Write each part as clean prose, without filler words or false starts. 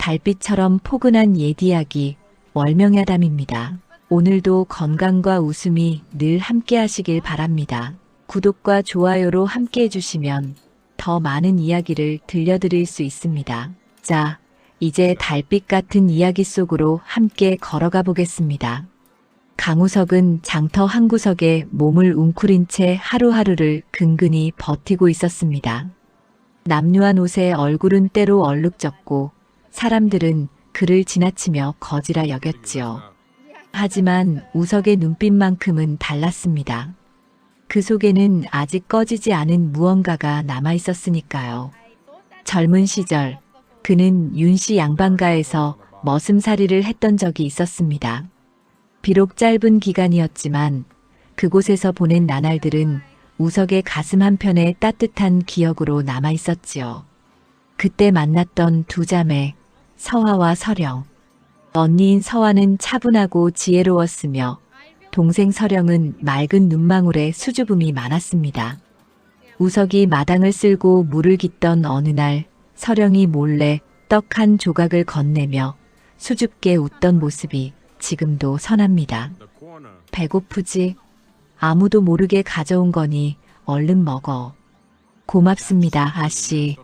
달빛처럼 포근한 옛 이야기, 월명야담입니다. 오늘도 건강과 웃음이 늘 함께 하시길 바랍니다. 구독과 좋아요로 함께 해주시면 더 많은 이야기를 들려드릴 수 있습니다. 자, 이제 달빛 같은 이야기 속으로 함께 걸어가 보겠습니다. 강우석은 장터 한 구석에 몸을 웅크린 채 하루하루를 근근히 버티고 있었습니다. 남루한 옷에 얼굴은 때로 얼룩졌고 사람들은 그를 지나치며 거지라 여겼지요. 하지만 우석의 눈빛만큼은 달랐습니다. 그 속에는 아직 꺼지지 않은 무언가가 남아 있었으니까요. 젊은 시절 그는 윤씨 양반가에서 머슴살이를 했던 적이 있었습니다. 비록 짧은 기간이었지만 그곳에서 보낸 나날들은 우석의 가슴 한편에 따뜻한 기억으로 남아 있었지요. 그때 만났던 두 자매, 서화와 서령. 언니인 서화는 차분하고 지혜로웠으며 동생 서령은 맑은 눈망울에 수줍음이 많았습니다. 우석이 마당을 쓸고 물을 깃던 어느 날 서령이 몰래 떡 한 조각을 건네며 수줍게 웃던 모습이 지금도 선합니다. 배고프지? 아무도 모르게 가져온 거니 얼른 먹어. 고맙습니다, 아씨.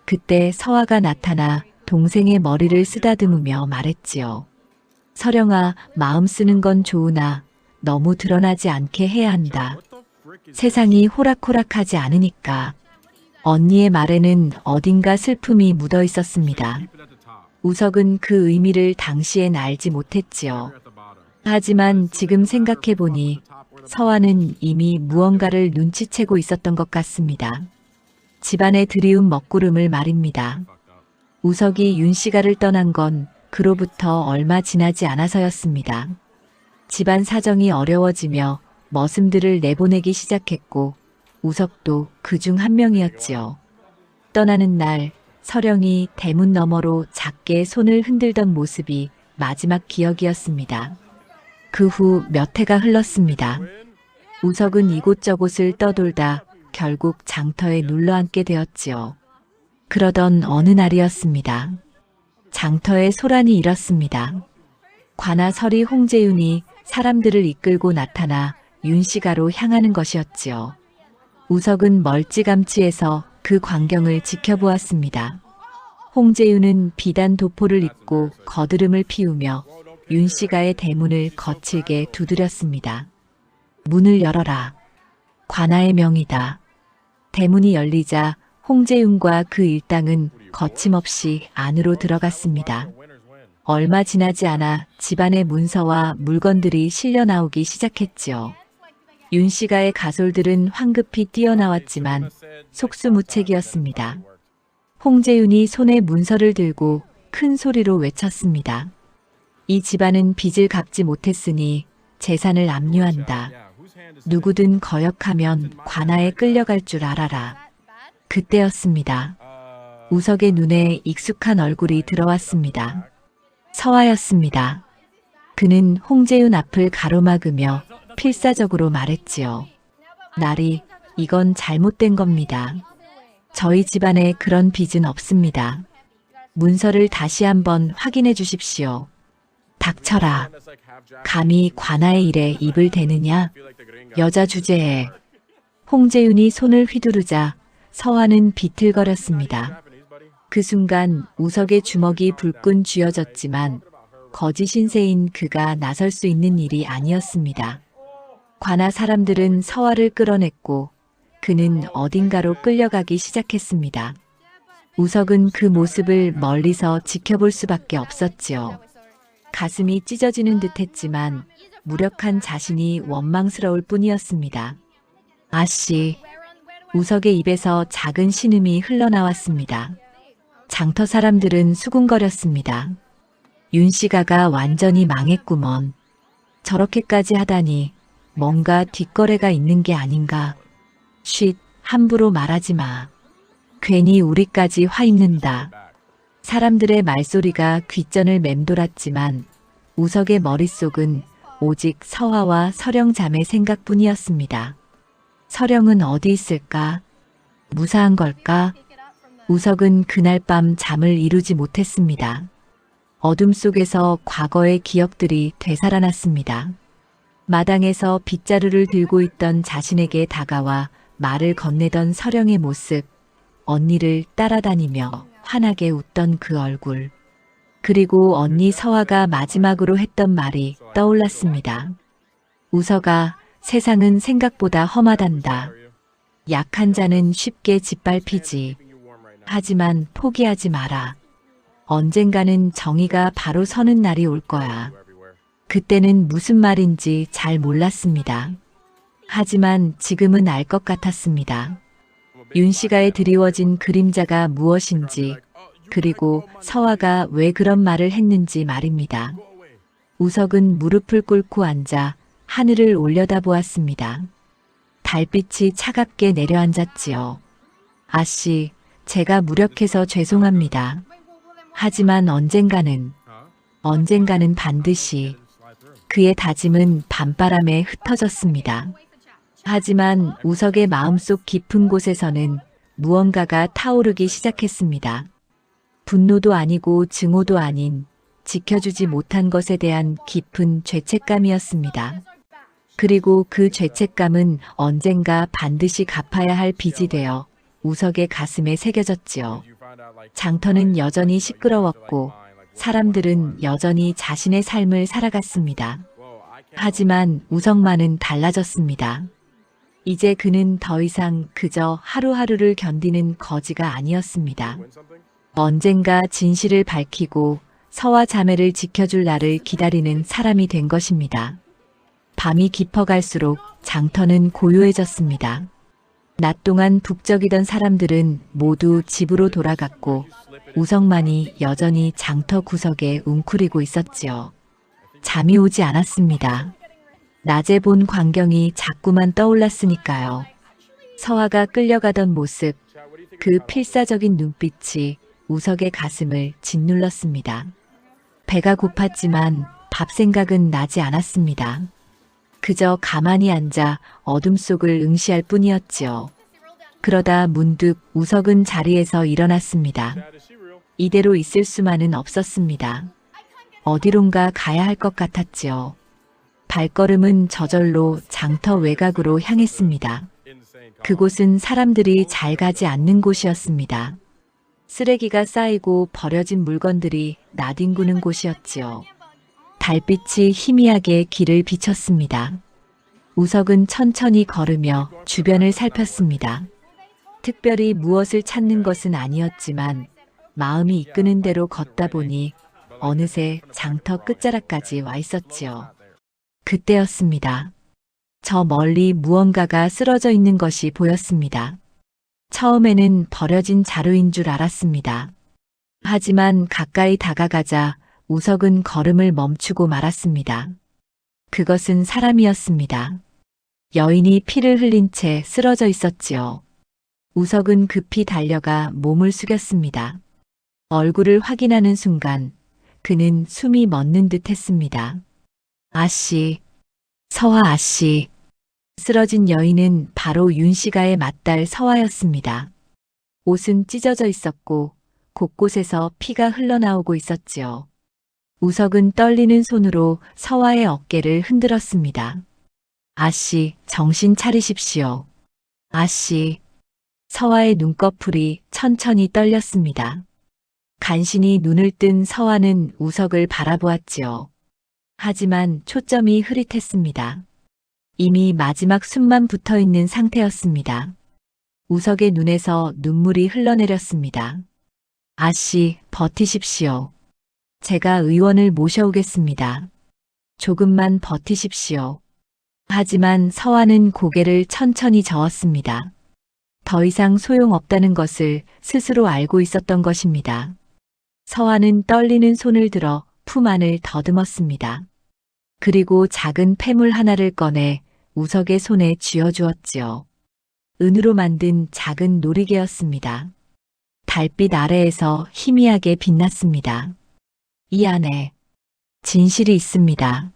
그때 서화가 나타나 동생의 머리를 쓰다듬으며 말했지요. 서령아, 마음 쓰는 건 좋으나 너무 드러나지 않게 해야 한다. 세상이 호락호락하지 않으니까. 언니의 말에는 어딘가 슬픔이 묻어 있었습니다. 우석은 그 의미를 당시엔 알지 못했지요. 하지만 지금 생각해보니 서화는 이미 무언가를 눈치채고 있었던 것 같습니다. 집안에 들이운 먹구름을 말입니다. 우석이 윤씨가를 떠난 건 그로부터 얼마 지나지 않아서였습니다. 집안 사정이 어려워지며 머슴들을 내보내기 시작했고 우석도 그중 한 명이었지요. 떠나는 날 서령이 대문 너머로 작게 손을 흔들던 모습이 마지막 기억이었습니다. 그 후 몇 해가 흘렀습니다. 우석은 이곳저곳을 떠돌다 결국 장터에 눌러앉게 되었지요. 그러던 어느 날이었습니다. 장터에 소란이 일었습니다. 관아 서리 홍재윤이 사람들을 이끌고 나타나 윤씨가로 향하는 것이었지요. 우석은 멀찌감치해서 그 광경을 지켜보았습니다. 홍재윤은 비단 도포를 입고 거드름을 피우며 윤씨가의 대문을 거칠게 두드렸습니다. 문을 열어라. 관아의 명이다. 대문이 열리자 홍재윤과 그 일당은 거침없이 안으로 들어갔습니다. 얼마 지나지 않아 집안의 문서와 물건들이 실려 나오기 시작했지요. 윤씨가의 가솔들은 황급히 뛰어나왔지만 속수무책이었습니다. 홍재윤이 손에 문서를 들고 큰 소리로 외쳤습니다. 이 집안은 빚을 갚지 못했으니 재산을 압류한다. 누구든 거역하면 관아에 끌려갈 줄 알아라. 그때였습니다. 우석의 눈에 익숙한 얼굴이 들어왔습니다. 서화였습니다. 그는 홍재윤 앞을 가로막으며 필사적으로 말했지요. 나리, 이건 잘못된 겁니다. 저희 집안에 그런 빚은 없습니다. 문서를 다시 한번 확인해 주십시오. 닥쳐라. 감히 관아의 일에 입을 대느냐? 여자 주제에. 홍재윤이 손을 휘두르자 서화는 비틀거렸습니다. 그 순간 우석의 주먹이 불끈 쥐어졌지만 거짓 신세인 그가 나설 수 있는 일이 아니었습니다. 관아 사람들은 서화를 끌어냈고 그는 어딘가로 끌려가기 시작했습니다. 우석은 그 모습을 멀리서 지켜볼 수밖에 없었지요. 가슴이 찢어지는 듯했지만 무력한 자신이 원망스러울 뿐이었습니다. 아씨, 우석의 입에서 작은 신음이 흘러나왔습니다. 장터 사람들은 수군거렸습니다. 윤씨가가 완전히 망했구먼. 저렇게까지 하다니 뭔가 뒷거래가 있는 게 아닌가. 쉿, 함부로 말하지 마. 괜히 우리까지 화입는다. 사람들의 말소리가 귓전을 맴돌았지만 우석의 머릿속은 오직 서화와 서령 자매 생각뿐이었습니다. 서령은 어디 있을까? 무사한 걸까? 우석은 그날 밤 잠을 이루지 못했습니다. 어둠 속에서 과거의 기억들이 되살아났습니다. 마당에서 빗자루를 들고 있던 자신에게 다가와 말을 건네던 서령의 모습, 언니를 따라다니며 환하게 웃던 그 얼굴, 그리고 언니 서화가 마지막으로 했던 말이 떠올랐습니다. 우석아, 세상은 생각보다 험하단다. 약한 자는 쉽게 짓밟히지. 하지만 포기하지 마라. 언젠가는 정의가 바로 서는 날이 올 거야. 그때는 무슨 말인지 잘 몰랐습니다. 하지만 지금은 알 것 같았습니다. 윤씨가에 드리워진 그림자가 무엇인지, 그리고 서화가 왜 그런 말을 했는지 말입니다. 우석은 무릎을 꿇고 앉아 하늘을 올려다보았습니다. 달빛이 차갑게 내려앉았지요. 아씨, 제가 무력해서 죄송합니다. 하지만 언젠가는 반드시 그의 다짐은 밤바람에 흩어졌습니다. 하지만 우석의 마음속 깊은 곳에서는 무언가가 타오르기 시작했습니다. 분노도 아니고 증오도 아닌 지켜주지 못한 것에 대한 깊은 죄책감이었습니다. 그리고 그 죄책감은 언젠가 반드시 갚아야 할 빚이 되어 우석의 가슴에 새겨졌지요. 장터는 여전히 시끄러웠고 사람들은 여전히 자신의 삶을 살아갔습니다. 하지만 우석만은 달라졌습니다. 이제 그는 더 이상 그저 하루하루를 견디는 거지가 아니었습니다. 언젠가 진실을 밝히고 서화 자매를 지켜줄 날을 기다리는 사람이 된 것입니다. 밤이 깊어갈수록 장터는 고요해졌습니다. 낮 동안 북적이던 사람들은 모두 집으로 돌아갔고 우석만이 여전히 장터 구석에 웅크리고 있었지요. 잠이 오지 않았습니다. 낮에 본 광경이 자꾸만 떠올랐으니까요. 서화가 끌려가던 모습, 그 필사적인 눈빛이 우석의 가슴을 짓눌렀습니다. 배가 고팠지만 밥 생각은 나지 않았습니다. 그저 가만히 앉아 어둠 속을 응시할 뿐이었지요. 그러다 문득 우석은 자리에서 일어났습니다. 이대로 있을 수만은 없었습니다. 어디론가 가야 할 것 같았지요. 발걸음은 저절로 장터 외곽으로 향했습니다. 그곳은 사람들이 잘 가지 않는 곳이었습니다. 쓰레기가 쌓이고 버려진 물건들이 나뒹구는 곳이었지요. 달빛이 희미하게 길을 비쳤습니다. 우석은 천천히 걸으며 주변을 살폈습니다. 특별히 무엇을 찾는 것은 아니었지만 마음이 이끄는 대로 걷다 보니 어느새 장터 끝자락까지 와 있었지요. 그때였습니다. 저 멀리 무언가가 쓰러져 있는 것이 보였습니다. 처음에는 버려진 자루인 줄 알았습니다. 하지만 가까이 다가가자 우석은 걸음을 멈추고 말았습니다. 그것은 사람이었습니다. 여인이 피를 흘린 채 쓰러져 있었지요. 우석은 급히 달려가 몸을 숙였습니다. 얼굴을 확인하는 순간 그는 숨이 멎는 듯 했습니다. 아씨, 서화 아씨. 쓰러진 여인은 바로 윤씨가의 맏딸 서화였습니다. 옷은 찢어져 있었고 곳곳에서 피가 흘러나오고 있었지요. 우석은 떨리는 손으로 서화의 어깨를 흔들었습니다. 아씨, 정신 차리십시오. 아씨. 서화의 눈꺼풀이 천천히 떨렸습니다. 간신히 눈을 뜬 서화는 우석을 바라보았지요. 하지만 초점이 흐릿했습니다. 이미 마지막 숨만 붙어 있는 상태였습니다. 우석의 눈에서 눈물이 흘러내렸습니다. 아씨, 버티십시오. 제가 의원을 모셔오겠습니다. 조금만 버티십시오. 하지만 서화는 고개를 천천히 저었습니다. 더 이상 소용없다는 것을 스스로 알고 있었던 것입니다. 서화는 떨리는 손을 들어 품 안을 더듬었습니다. 그리고 작은 폐물 하나를 꺼내 우석의 손에 쥐어주었지요. 은으로 만든 작은 놀이개였습니다. 달빛 아래에서 희미하게 빛났습니다. 이 안에 진실이 있습니다.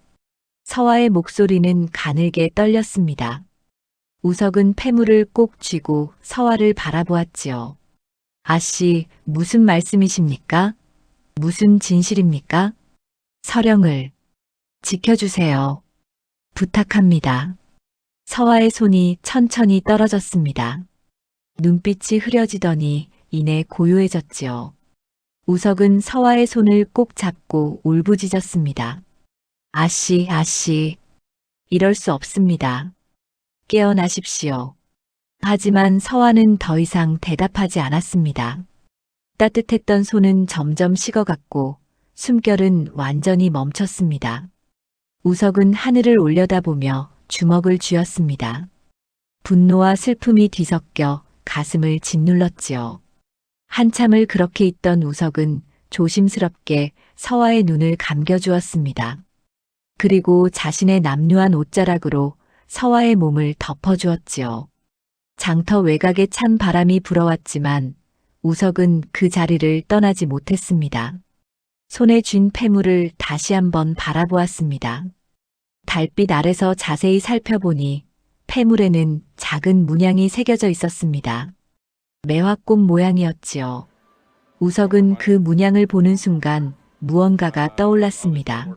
서화의 목소리는 가늘게 떨렸습니다. 우석은 폐물을 꼭 쥐고 서화를 바라보았지요. 아씨, 무슨 말씀이십니까? 무슨 진실입니까? 서령을 지켜주세요. 부탁합니다. 서화의 손이 천천히 떨어졌습니다. 눈빛이 흐려지더니 이내 고요해졌지요. 우석은 서화의 손을 꼭 잡고 울부짖었습니다. 아씨, 아씨. 이럴 수 없습니다. 깨어나십시오. 하지만 서화는 더 이상 대답하지 않았습니다. 따뜻했던 손은 점점 식어갔고 숨결은 완전히 멈췄습니다. 우석은 하늘을 올려다보며 주먹을 쥐었습니다. 분노와 슬픔이 뒤섞여 가슴을 짓눌렀지요. 한참을 그렇게 있던 우석은 조심스럽게 서화의 눈을 감겨주었습니다. 그리고 자신의 남루한 옷자락으로 서화의 몸을 덮어주었지요. 장터 외곽에 찬 바람이 불어왔지만 우석은 그 자리를 떠나지 못했습니다. 손에 쥔 폐물을 다시 한번 바라보았습니다. 달빛 아래서 자세히 살펴보니 폐물에는 작은 문양이 새겨져 있었습니다. 매화꽃 모양이었지요. 우석은 그 문양을 보는 순간 무언가가 떠올랐습니다.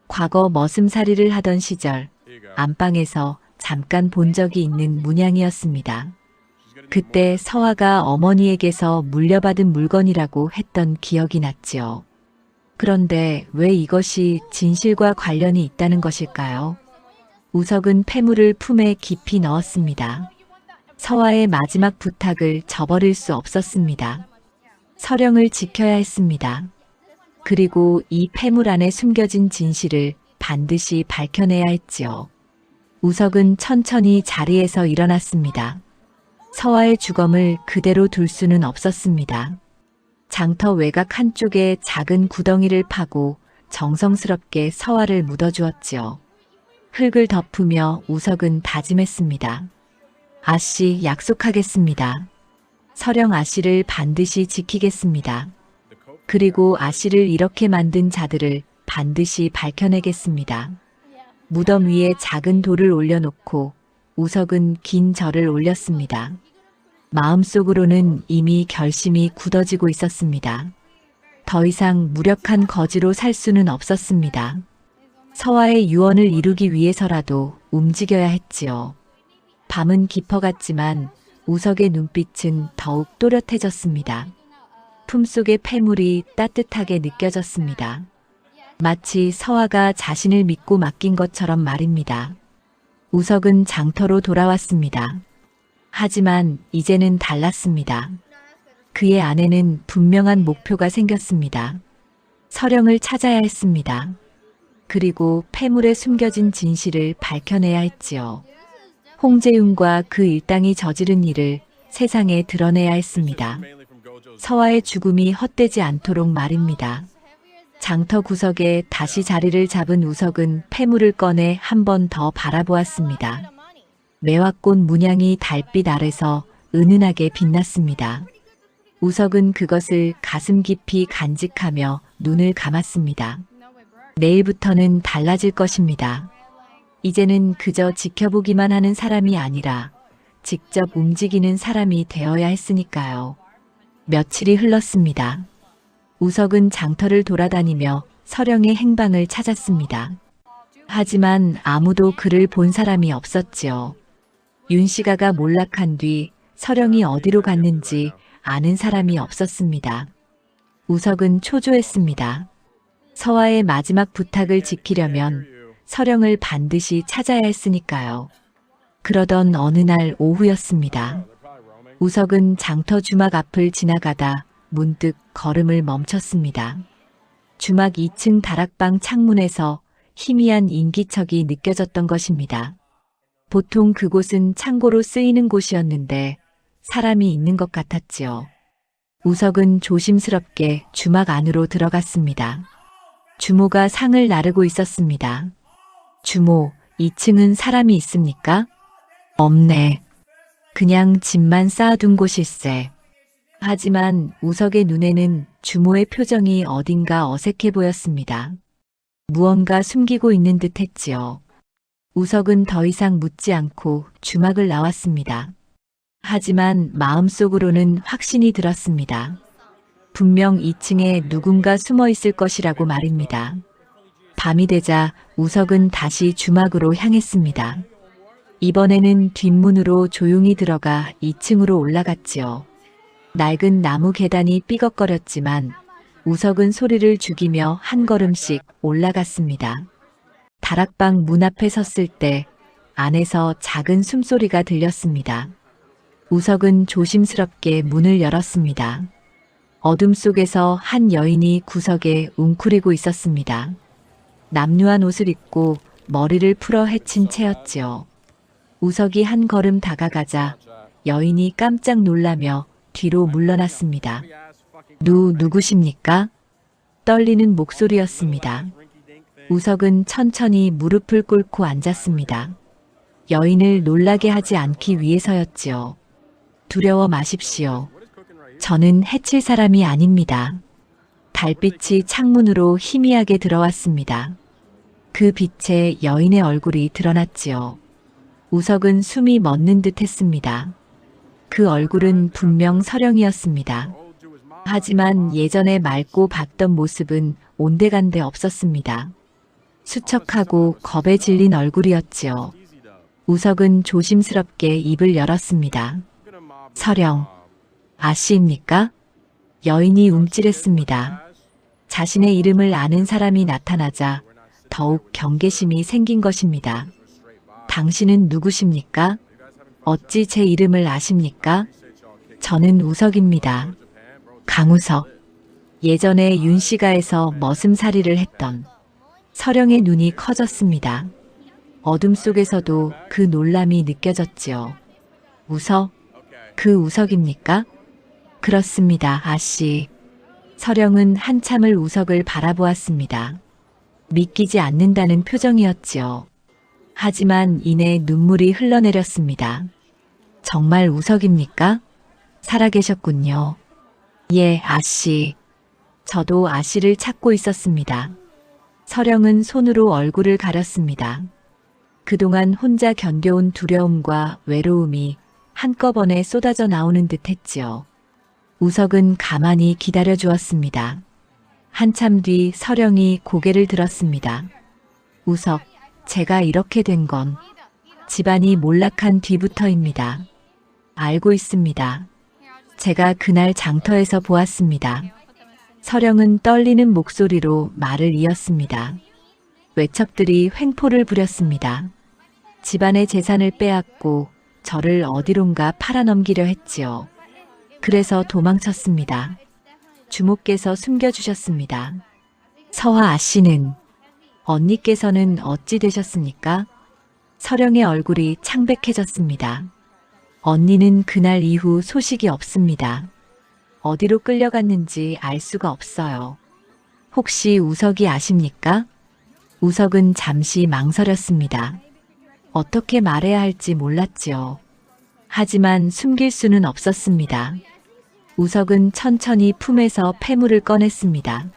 과거 머슴살이를 하던 시절 안방에서 잠깐 본 적이 있는 문양이었습니다. 그때 서화가 어머니에게서 물려받은 물건이라고 했던 기억이 났지요. 그런데 왜 이것이 진실과 관련이 있다는 것일까요? 우석은 폐물을 품에 깊이 넣었습니다. 서화의 마지막 부탁을 저버릴 수 없었습니다. 서령을 지켜야 했습니다. 그리고 이 폐물 안에 숨겨진 진실을 반드시 밝혀내야 했지요. 우석은 천천히 자리에서 일어났습니다. 서화의 주검을 그대로 둘 수는 없었습니다. 장터 외곽 한쪽에 작은 구덩이를 파고 정성스럽게 서화를 묻어주었지요. 흙을 덮으며 우석은 다짐했습니다. 아씨, 약속하겠습니다. 서령 아씨를 반드시 지키겠습니다. 그리고 아씨를 이렇게 만든 자들을 반드시 밝혀내겠습니다. 무덤 위에 작은 돌을 올려놓고 우석은 긴 절을 올렸습니다. 마음속으로는 이미 결심이 굳어지고 있었습니다. 더 이상 무력한 거지로 살 수는 없었습니다. 서화의 유언을 이루기 위해서라도 움직여야 했지요. 밤은 깊어갔지만 우석의 눈빛은 더욱 또렷해졌습니다. 품속의 폐물이 따뜻하게 느껴졌습니다. 마치 서화가 자신을 믿고 맡긴 것처럼 말입니다. 우석은 장터로 돌아왔습니다. 하지만 이제는 달랐습니다. 그의 안에는 분명한 목표가 생겼습니다. 서령을 찾아야 했습니다. 그리고 폐물에 숨겨진 진실을 밝혀내야 했지요. 홍재윤과 그 일당이 저지른 일을 세상에 드러내야 했습니다. 서화의 죽음이 헛되지 않도록 말입니다. 장터 구석에 다시 자리를 잡은 우석은 폐물을 꺼내 한 번 더 바라보았습니다. 매화꽃 문양이 달빛 아래서 은은하게 빛났습니다. 우석은 그것을 가슴 깊이 간직하며 눈을 감았습니다. 내일부터는 달라질 것입니다. 이제는 그저 지켜보기만 하는 사람이 아니라 직접 움직이는 사람이 되어야 했으니까요. 며칠이 흘렀습니다. 우석은 장터를 돌아다니며 서령의 행방을 찾았습니다. 하지만 아무도 그를 본 사람이 없었지요. 윤씨가가 몰락한 뒤 서령이 어디로 갔는지 아는 사람이 없었습니다. 우석은 초조했습니다. 서화의 마지막 부탁을 지키려면 서령을 반드시 찾아야 했으니까요. 그러던 어느 날 오후였습니다. 우석은 장터 주막 앞을 지나가다 문득 걸음을 멈췄습니다. 주막 2층 다락방 창문에서 희미한 인기척이 느껴졌던 것입니다. 보통 그곳은 창고로 쓰이는 곳이었는데 사람이 있는 것 같았지요. 우석은 조심스럽게 주막 안으로 들어갔습니다. 주모가 상을 나르고 있었습니다. 주모, 2층은 사람이 있습니까? 없네. 그냥 짐만 쌓아둔 곳일세. 하지만 우석의 눈에는 주모의 표정이 어딘가 어색해 보였습니다. 무언가 숨기고 있는 듯 했지요. 우석은 더 이상 묻지 않고 주막을 나왔습니다. 하지만 마음속으로는 확신이 들었습니다. 분명 2층에 누군가 숨어 있을 것이라고 말입니다. 밤이 되자 우석은 다시 주막으로 향했습니다. 이번에는 뒷문으로 조용히 들어가 2층으로 올라갔지요. 낡은 나무 계단이 삐걱거렸지만 우석은 소리를 죽이며 한 걸음씩 올라갔습니다. 다락방 문 앞에 섰을 때 안에서 작은 숨소리가 들렸습니다. 우석은 조심스럽게 문을 열었습니다. 어둠 속에서 한 여인이 구석에 웅크리고 있었습니다. 남루한 옷을 입고 머리를 풀어 헤친 채였지요. 우석이 한 걸음 다가가자 여인이 깜짝 놀라며 뒤로 물러났습니다. 누구십니까? 떨리는 목소리였습니다. 우석은 천천히 무릎을 꿇고 앉았습니다. 여인을 놀라게 하지 않기 위해서였지요. 두려워 마십시오. 저는 해칠 사람이 아닙니다. 달빛이 창문으로 희미하게 들어왔습니다. 그 빛에 여인의 얼굴이 드러났지요. 우석은 숨이 멎는 듯 했습니다. 그 얼굴은 분명 서령이었습니다. 하지만 예전에 맑고 밝던 모습은 온데간데 없었습니다. 수척하고 겁에 질린 얼굴이었지요. 우석은 조심스럽게 입을 열었습니다. 서령, 아씨입니까? 여인이 움찔했습니다. 자신의 이름을 아는 사람이 나타나자 더욱 경계심이 생긴 것입니다. 당신은 누구십니까? 어찌 제 이름을 아십니까? 저는 우석입니다. 강우석. 예전에 윤씨가에서 머슴살이를 했던. 서령의 눈이 커졌습니다. 어둠 속에서도 그 놀람이 느껴졌지요. 우석? 그 우석입니까? 그렇습니다, 아씨. 서령은 한참을 우석을 바라보았습니다. 믿기지 않는다는 표정이었지요. 하지만 이내 눈물이 흘러내렸습니다. 정말 우석입니까? 살아계셨군요. 예, 아씨. 저도 아씨를 찾고 있었습니다. 서령은 손으로 얼굴을 가렸습니다. 그동안 혼자 견뎌온 두려움과 외로움이 한꺼번에 쏟아져 나오는 듯 했지요. 우석은 가만히 기다려 주었습니다. 한참 뒤 서령이 고개를 들었습니다. 우석, 제가 이렇게 된 건 집안이 몰락한 뒤부터입니다. 알고 있습니다. 제가 그날 장터에서 보았습니다. 서령은 떨리는 목소리로 말을 이었습니다. 외척들이 횡포를 부렸습니다. 집안의 재산을 빼앗고 저를 어디론가 팔아넘기려 했지요. 그래서 도망쳤습니다. 주모께서 숨겨주셨습니다. 서화 아씨는, 언니께서는 어찌 되셨습니까? 서령의 얼굴이 창백해졌습니다. 언니는 그날 이후 소식이 없습니다. 어디로 끌려갔는지 알 수가 없어요. 혹시 우석이 아십니까? 우석은 잠시 망설였습니다. 어떻게 말해야 할지 몰랐지요. 하지만 숨길 수는 없었습니다. 우석은 천천히 품에서 폐물을 꺼냈습니다.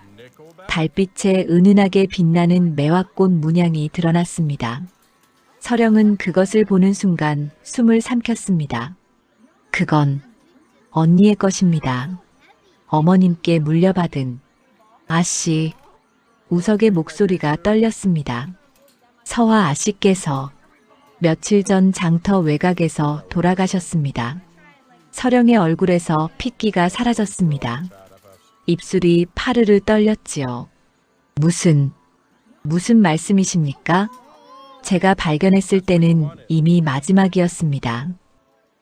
달빛에 은은하게 빛나는 매화꽃 문양이 드러났습니다. 서령은 그것을 보는 순간 숨을 삼켰습니다. 그건 언니의 것입니다. 어머님께 물려받은. 아씨. 우석의 목소리가 떨렸습니다. 서화 아씨께서 며칠 전 장터 외곽에서 돌아가셨습니다. 서령의 얼굴에서 핏기가 사라졌습니다. 입술이 파르르 떨렸지요. 무슨 말씀이십니까? 제가 발견했을 때는 이미 마지막이었습니다.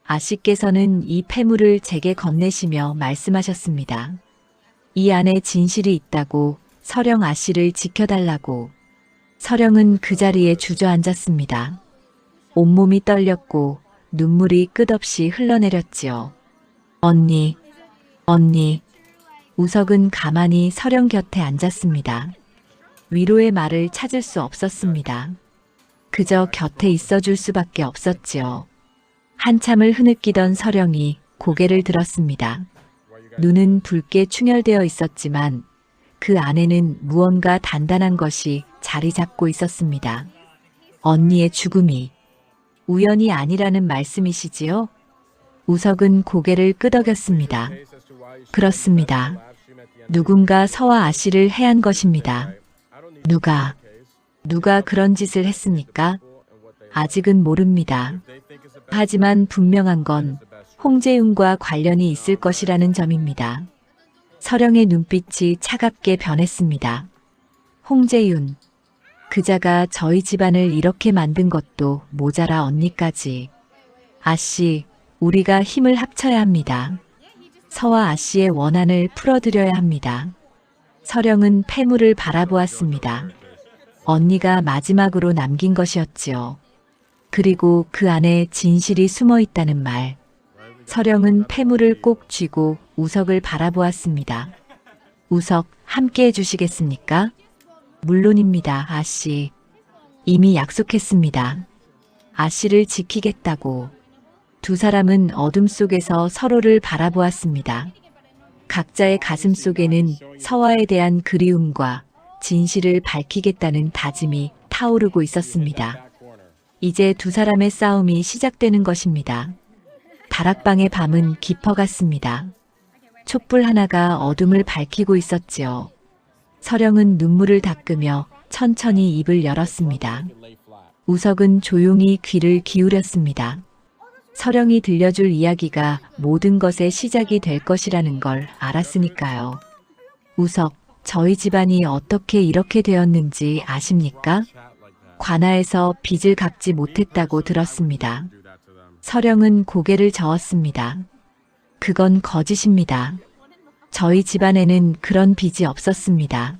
아씨께서는 이 폐물을 제게 건네시며 말씀하셨습니다. 이 안에 진실이 있다고, 서령 아씨를 지켜달라고. 서령은 그 자리에 주저앉았습니다. 온몸이 떨렸고 눈물이 끝없이 흘러내렸지요. 언니. 우석은 가만히 서령 곁에 앉았습니다. 위로의 말을 찾을 수 없었습니다. 그저 곁에 있어줄 수밖에 없었지요. 한참을 흐느끼던 서령이 고개를 들었습니다. 눈은 붉게 충혈되어 있었지만 그 안에는 무언가 단단한 것이 자리 잡고 있었습니다. 언니의 죽음이 우연이 아니라는 말씀이시지요? 우석은 고개를 끄덕였습니다. 그렇습니다. 누군가 서와 아 씨를 해한 것입니다. 누가 그런 짓을 했습니까? 아직은 모릅니다. 하지만 분명한 건 홍재윤과 관련이 있을 것이라는 점입니다. 서령의 눈빛이 차갑게 변했습니다. 홍재윤, 그자가 저희 집안을 이렇게 만든 것도 모자라 언니까지. 아씨, 우리가 힘을 합쳐야 합니다. 서와 아씨의 원한을 풀어드려야 합니다. 서령은 폐물을 바라보았습니다. 언니가 마지막으로 남긴 것이었지요. 그리고 그 안에 진실이 숨어 있다는 말. 서령은 폐물을 꼭 쥐고 우석을 바라보았습니다. 우석, 함께 해주시겠습니까? 물론입니다, 아씨. 이미 약속했습니다. 아씨를 지키겠다고. 두 사람은 어둠 속에서 서로를 바라보았습니다. 각자의 가슴 속에는 서화에 대한 그리움과 진실을 밝히겠다는 다짐이 타오르고 있었습니다. 이제 두 사람의 싸움이 시작되는 것입니다. 다락방의 밤은 깊어갔습니다. 촛불 하나가 어둠을 밝히고 있었지요. 서령은 눈물을 닦으며 천천히 입을 열었습니다. 우석은 조용히 귀를 기울였습니다. 서령이 들려줄 이야기가 모든 것의 시작이 될 것이라는 걸 알았으니까요. 우석, 저희 집안이 어떻게 이렇게 되었는지 아십니까? 관아에서 빚을 갚지 못했다고 들었습니다. 서령은 고개를 저었습니다. 그건 거짓입니다. 저희 집안에는 그런 빚이 없었습니다.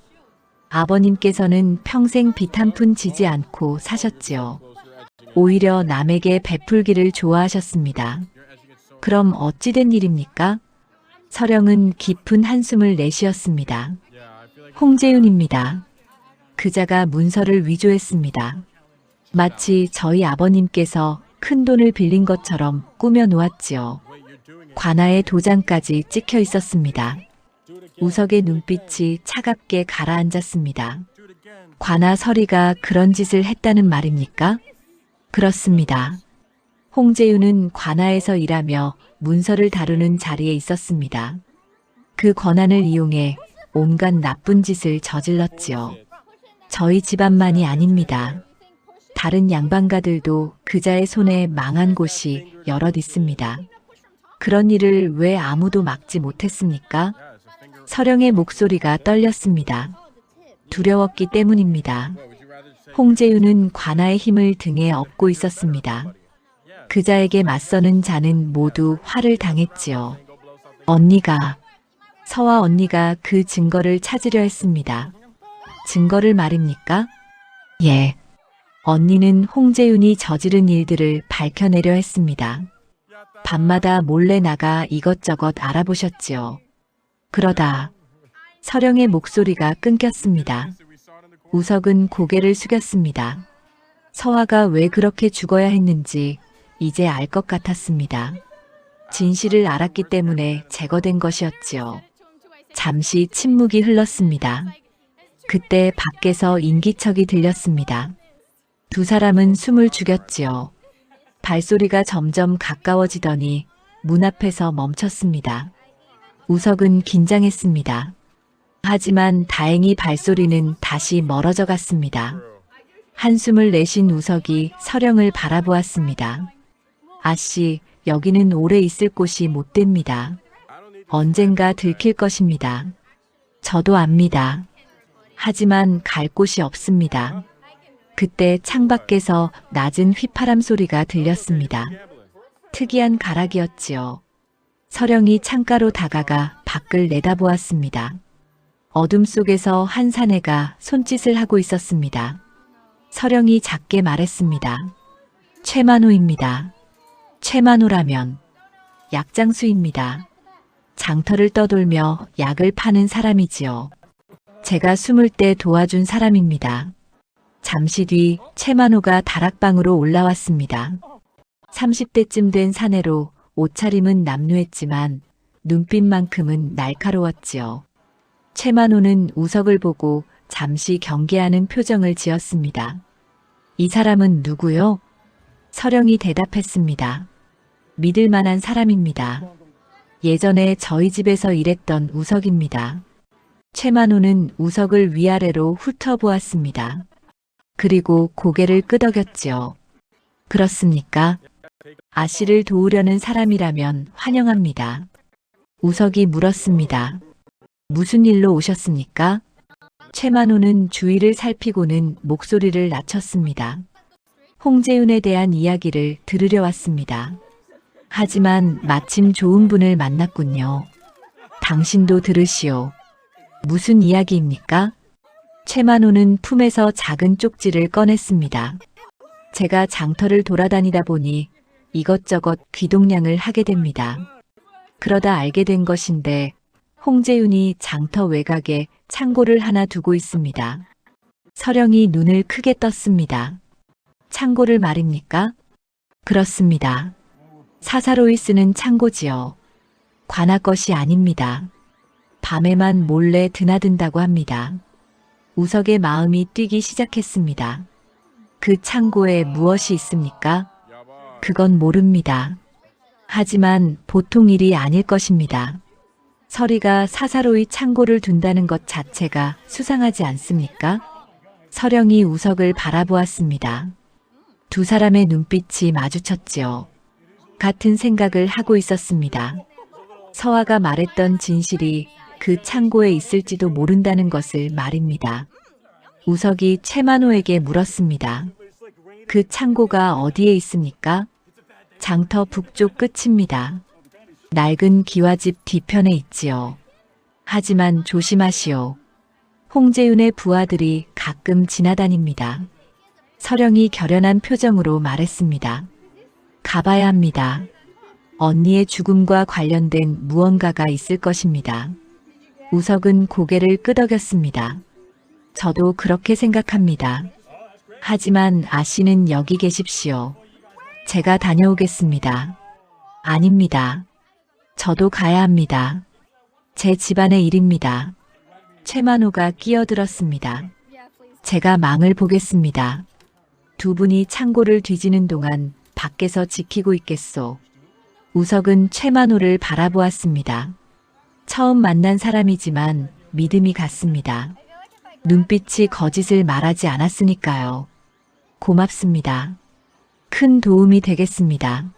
아버님께서는 평생 빚 한 푼 지지 않고 사셨지요. 오히려 남에게 베풀기를 좋아하셨습니다. 그럼 어찌 된 일입니까? 서령은 깊은 한숨을 내쉬었습니다. 홍재윤입니다. 그자가 문서를 위조했습니다. 마치 저희 아버님께서 큰 돈을 빌린 것처럼 꾸며 놓았지요. 관아의 도장까지 찍혀 있었습니다. 우석의 눈빛이 차갑게 가라앉았습니다. 관아 서리가 그런 짓을 했다는 말입니까? 그렇습니다. 홍재윤은 관아에서 일하며 문서를 다루는 자리에 있었습니다. 그 권한을 이용해 온갖 나쁜 짓을 저질렀지요. 저희 집안만이 아닙니다. 다른 양반가들도 그자의 손에 망한 곳이 여럿 있습니다. 그런 일을 왜 아무도 막지 못했습니까? 서령의 목소리가 떨렸습니다. 두려웠기 때문입니다. 홍재윤은 관아의 힘을 등에 업고 있었습니다. 그자에게 맞서는 자는 모두 화를 당했지요. 서와 언니가 그 증거를 찾으려 했습니다. 증거를 말입니까? 예. 언니는 홍재윤이 저지른 일들을 밝혀내려 했습니다. 밤마다 몰래 나가 이것저것 알아보셨지요. 그러다 서령의 목소리가 끊겼습니다. 우석은 고개를 숙였습니다. 서화가 왜 그렇게 죽어야 했는지 이제 알 것 같았습니다. 진실을 알았기 때문에 제거된 것이었지요. 잠시 침묵이 흘렀습니다. 그때 밖에서 인기척이 들렸습니다. 두 사람은 숨을 죽였지요. 발소리가 점점 가까워지더니 문 앞에서 멈췄습니다. 우석은 긴장했습니다. 하지만 다행히 발소리는 다시 멀어져 갔습니다. 한숨을 내쉰 우석이 서령을 바라보았습니다. 아씨, 여기는 오래 있을 곳이 못 됩니다. 언젠가 들킬 것입니다. 저도 압니다. 하지만 갈 곳이 없습니다. 그때 창밖에서 낮은 휘파람 소리가 들렸습니다. 특이한 가락이었지요. 서령이 창가로 다가가 밖을 내다보았습니다. 어둠 속에서 한 사내가 손짓을 하고 있었습니다. 서령이 작게 말했습니다. 최만호입니다. 최만호라면 약장수입니다. 장터를 떠돌며 약을 파는 사람이지요. 제가 숨을 때 도와준 사람입니다. 잠시 뒤 최만호가 다락방으로 올라왔습니다. 30대쯤 된 사내로 옷차림은 남루했지만 눈빛만큼은 날카로웠지요. 최만호는 우석을 보고 잠시 경계하는 표정을 지었습니다. 이 사람은 누구요? 서령이 대답했습니다. 믿을 만한 사람입니다. 예전에 저희 집에서 일했던 우석입니다. 최만호는 우석을 위아래로 훑어보았습니다. 그리고 고개를 끄덕였지요. 그렇습니까? 아씨를 도우려는 사람이라면 환영합니다. 우석이 물었습니다. 무슨 일로 오셨습니까? 최만호는 주위를 살피고는 목소리를 낮췄습니다. 홍재윤에 대한 이야기를 들으려 왔습니다. 하지만 마침 좋은 분을 만났군요. 당신도 들으시오. 무슨 이야기입니까? 최만호는 품에서 작은 쪽지를 꺼냈습니다. 제가 장터를 돌아다니다 보니 이것저것 귀동냥을 하게 됩니다. 그러다 알게 된 것인데 홍재윤이 장터 외곽에 창고를 하나 두고 있습니다. 서령이 눈을 크게 떴습니다. 창고를 말입니까? 그렇습니다. 사사로이 쓰는 창고지요. 관아 것이 아닙니다. 밤에만 몰래 드나든다고 합니다. 우석의 마음이 뛰기 시작했습니다. 그 창고에 무엇이 있습니까? 그건 모릅니다. 하지만 보통 일이 아닐 것입니다. 서리가 사사로이 창고를 둔다는 것 자체가 수상하지 않습니까? 서령이 우석을 바라보았습니다. 두 사람의 눈빛이 마주쳤지요. 같은 생각을 하고 있었습니다. 서화가 말했던 진실이 그 창고에 있을지도 모른다는 것을 말입니다. 우석이 최만호에게 물었습니다. 그 창고가 어디에 있습니까? 장터 북쪽 끝입니다. 낡은 기와집 뒤편에 있지요. 하지만 조심하시오. 홍재윤의 부하들이 가끔 지나다닙니다. 서령이 결연한 표정으로 말했습니다. 가봐야 합니다. 언니의 죽음과 관련된 무언가가 있을 것입니다. 우석은 고개를 끄덕였습니다. 저도 그렇게 생각합니다. 하지만 아씨는 여기 계십시오. 제가 다녀오겠습니다. 아닙니다. 저도 가야 합니다. 제 집안의 일입니다. 최만호가 끼어들었습니다. 제가 망을 보겠습니다. 두 분이 창고를 뒤지는 동안 밖에서 지키고 있겠소. 우석은 최만호를 바라보았습니다. 처음 만난 사람이지만 믿음이 갔습니다. 눈빛이 거짓을 말하지 않았으니까요. 고맙습니다. 큰 도움이 되겠습니다.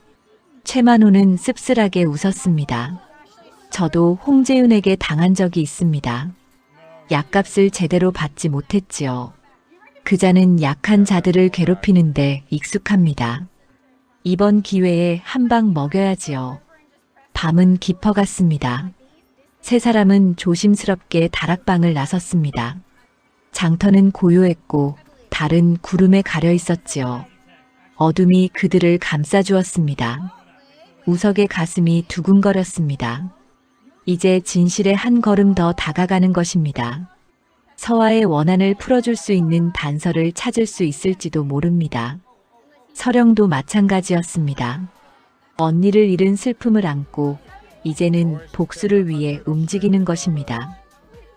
최만호는 씁쓸하게 웃었습니다. 저도 홍재윤에게 당한 적이 있습니다. 약값을 제대로 받지 못했지요. 그자는 약한 자들을 괴롭히는데 익숙합니다. 이번 기회에 한 방 먹여야지요. 밤은 깊어갔습니다. 세 사람은 조심스럽게 다락방을 나섰습니다. 장터는 고요했고 달은 구름에 가려 있었지요. 어둠이 그들을 감싸주었습니다. 우석의 가슴이 두근거렸습니다. 이제 진실의 한 걸음 더 다가가는 것입니다. 서화의 원한을 풀어줄 수 있는 단서를 찾을 수 있을지도 모릅니다. 서령도 마찬가지였습니다. 언니를 잃은 슬픔을 안고 이제는 복수를 위해 움직이는 것입니다.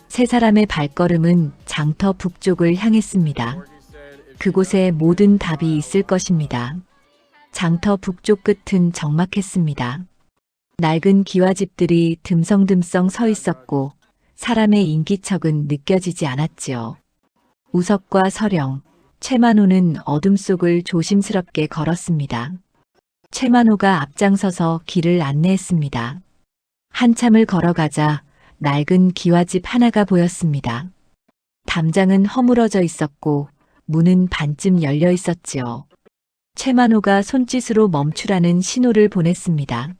세 사람의 발걸음은 장터 북쪽을 향했습니다. 그곳에 모든 답이 있을 것입니다. 장터 북쪽 끝은 적막했습니다. 낡은 기와집들이 듬성듬성 서 있었고 사람의 인기척은 느껴지지 않았지요. 우석과 서령, 최만호는 어둠 속을 조심스럽게 걸었습니다. 최만호가 앞장서서 길을 안내했습니다. 한참을 걸어가자 낡은 기와집 하나가 보였습니다. 담장은 허물어져 있었고 문은 반쯤 열려 있었지요. 최만호가 손짓으로 멈추라는 신호를 보냈습니다.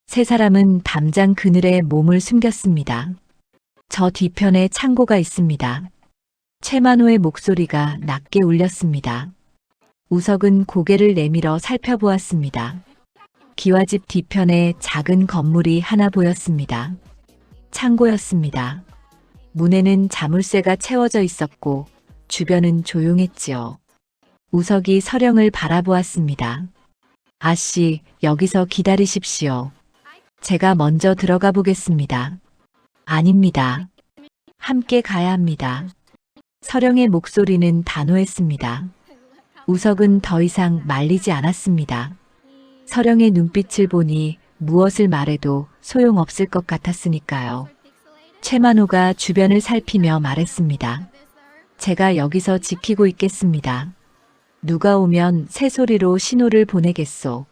세 사람은 담장 그늘에 몸을 숨겼습니다. 저 뒤편에 창고가 있습니다. 최만호의 목소리가 낮게 울렸습니다. 우석은 고개를 내밀어 살펴보았습니다. 기와집 뒤편에 작은 건물이 하나 보였습니다. 창고였습니다. 문에는 자물쇠가 채워져 있었고 주변은 조용했지요. 우석이 서령을 바라보았습니다. 아씨, 여기서 기다리십시오. 제가 먼저 들어가 보겠습니다. 아닙니다. 함께 가야 합니다. 서령의 목소리는 단호했습니다. 우석은 더 이상 말리지 않았습니다. 서령의 눈빛을 보니 무엇을 말해도 소용없을 것 같았으니까요. 최만호가 주변을 살피며 말했습니다. 제가 여기서 지키고 있겠습니다. 누가 오면 새소리로 신호를 보내겠소.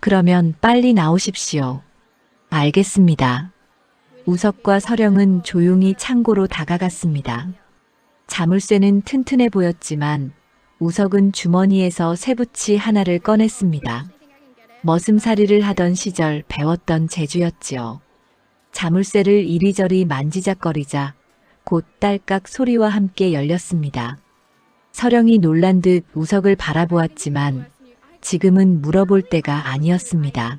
그러면 빨리 나오십시오. 알겠습니다. 우석과 서령은 조용히 창고로 다가갔습니다. 자물쇠는 튼튼해 보였지만 우석은 주머니에서 쇠붙이 하나를 꺼냈습니다. 머슴살이를 하던 시절 배웠던 재주였지요. 자물쇠를 이리저리 만지작거리자 곧 딸깍 소리와 함께 열렸습니다. 서령이 놀란 듯 우석을 바라보았지만 지금은 물어볼 때가 아니었습니다.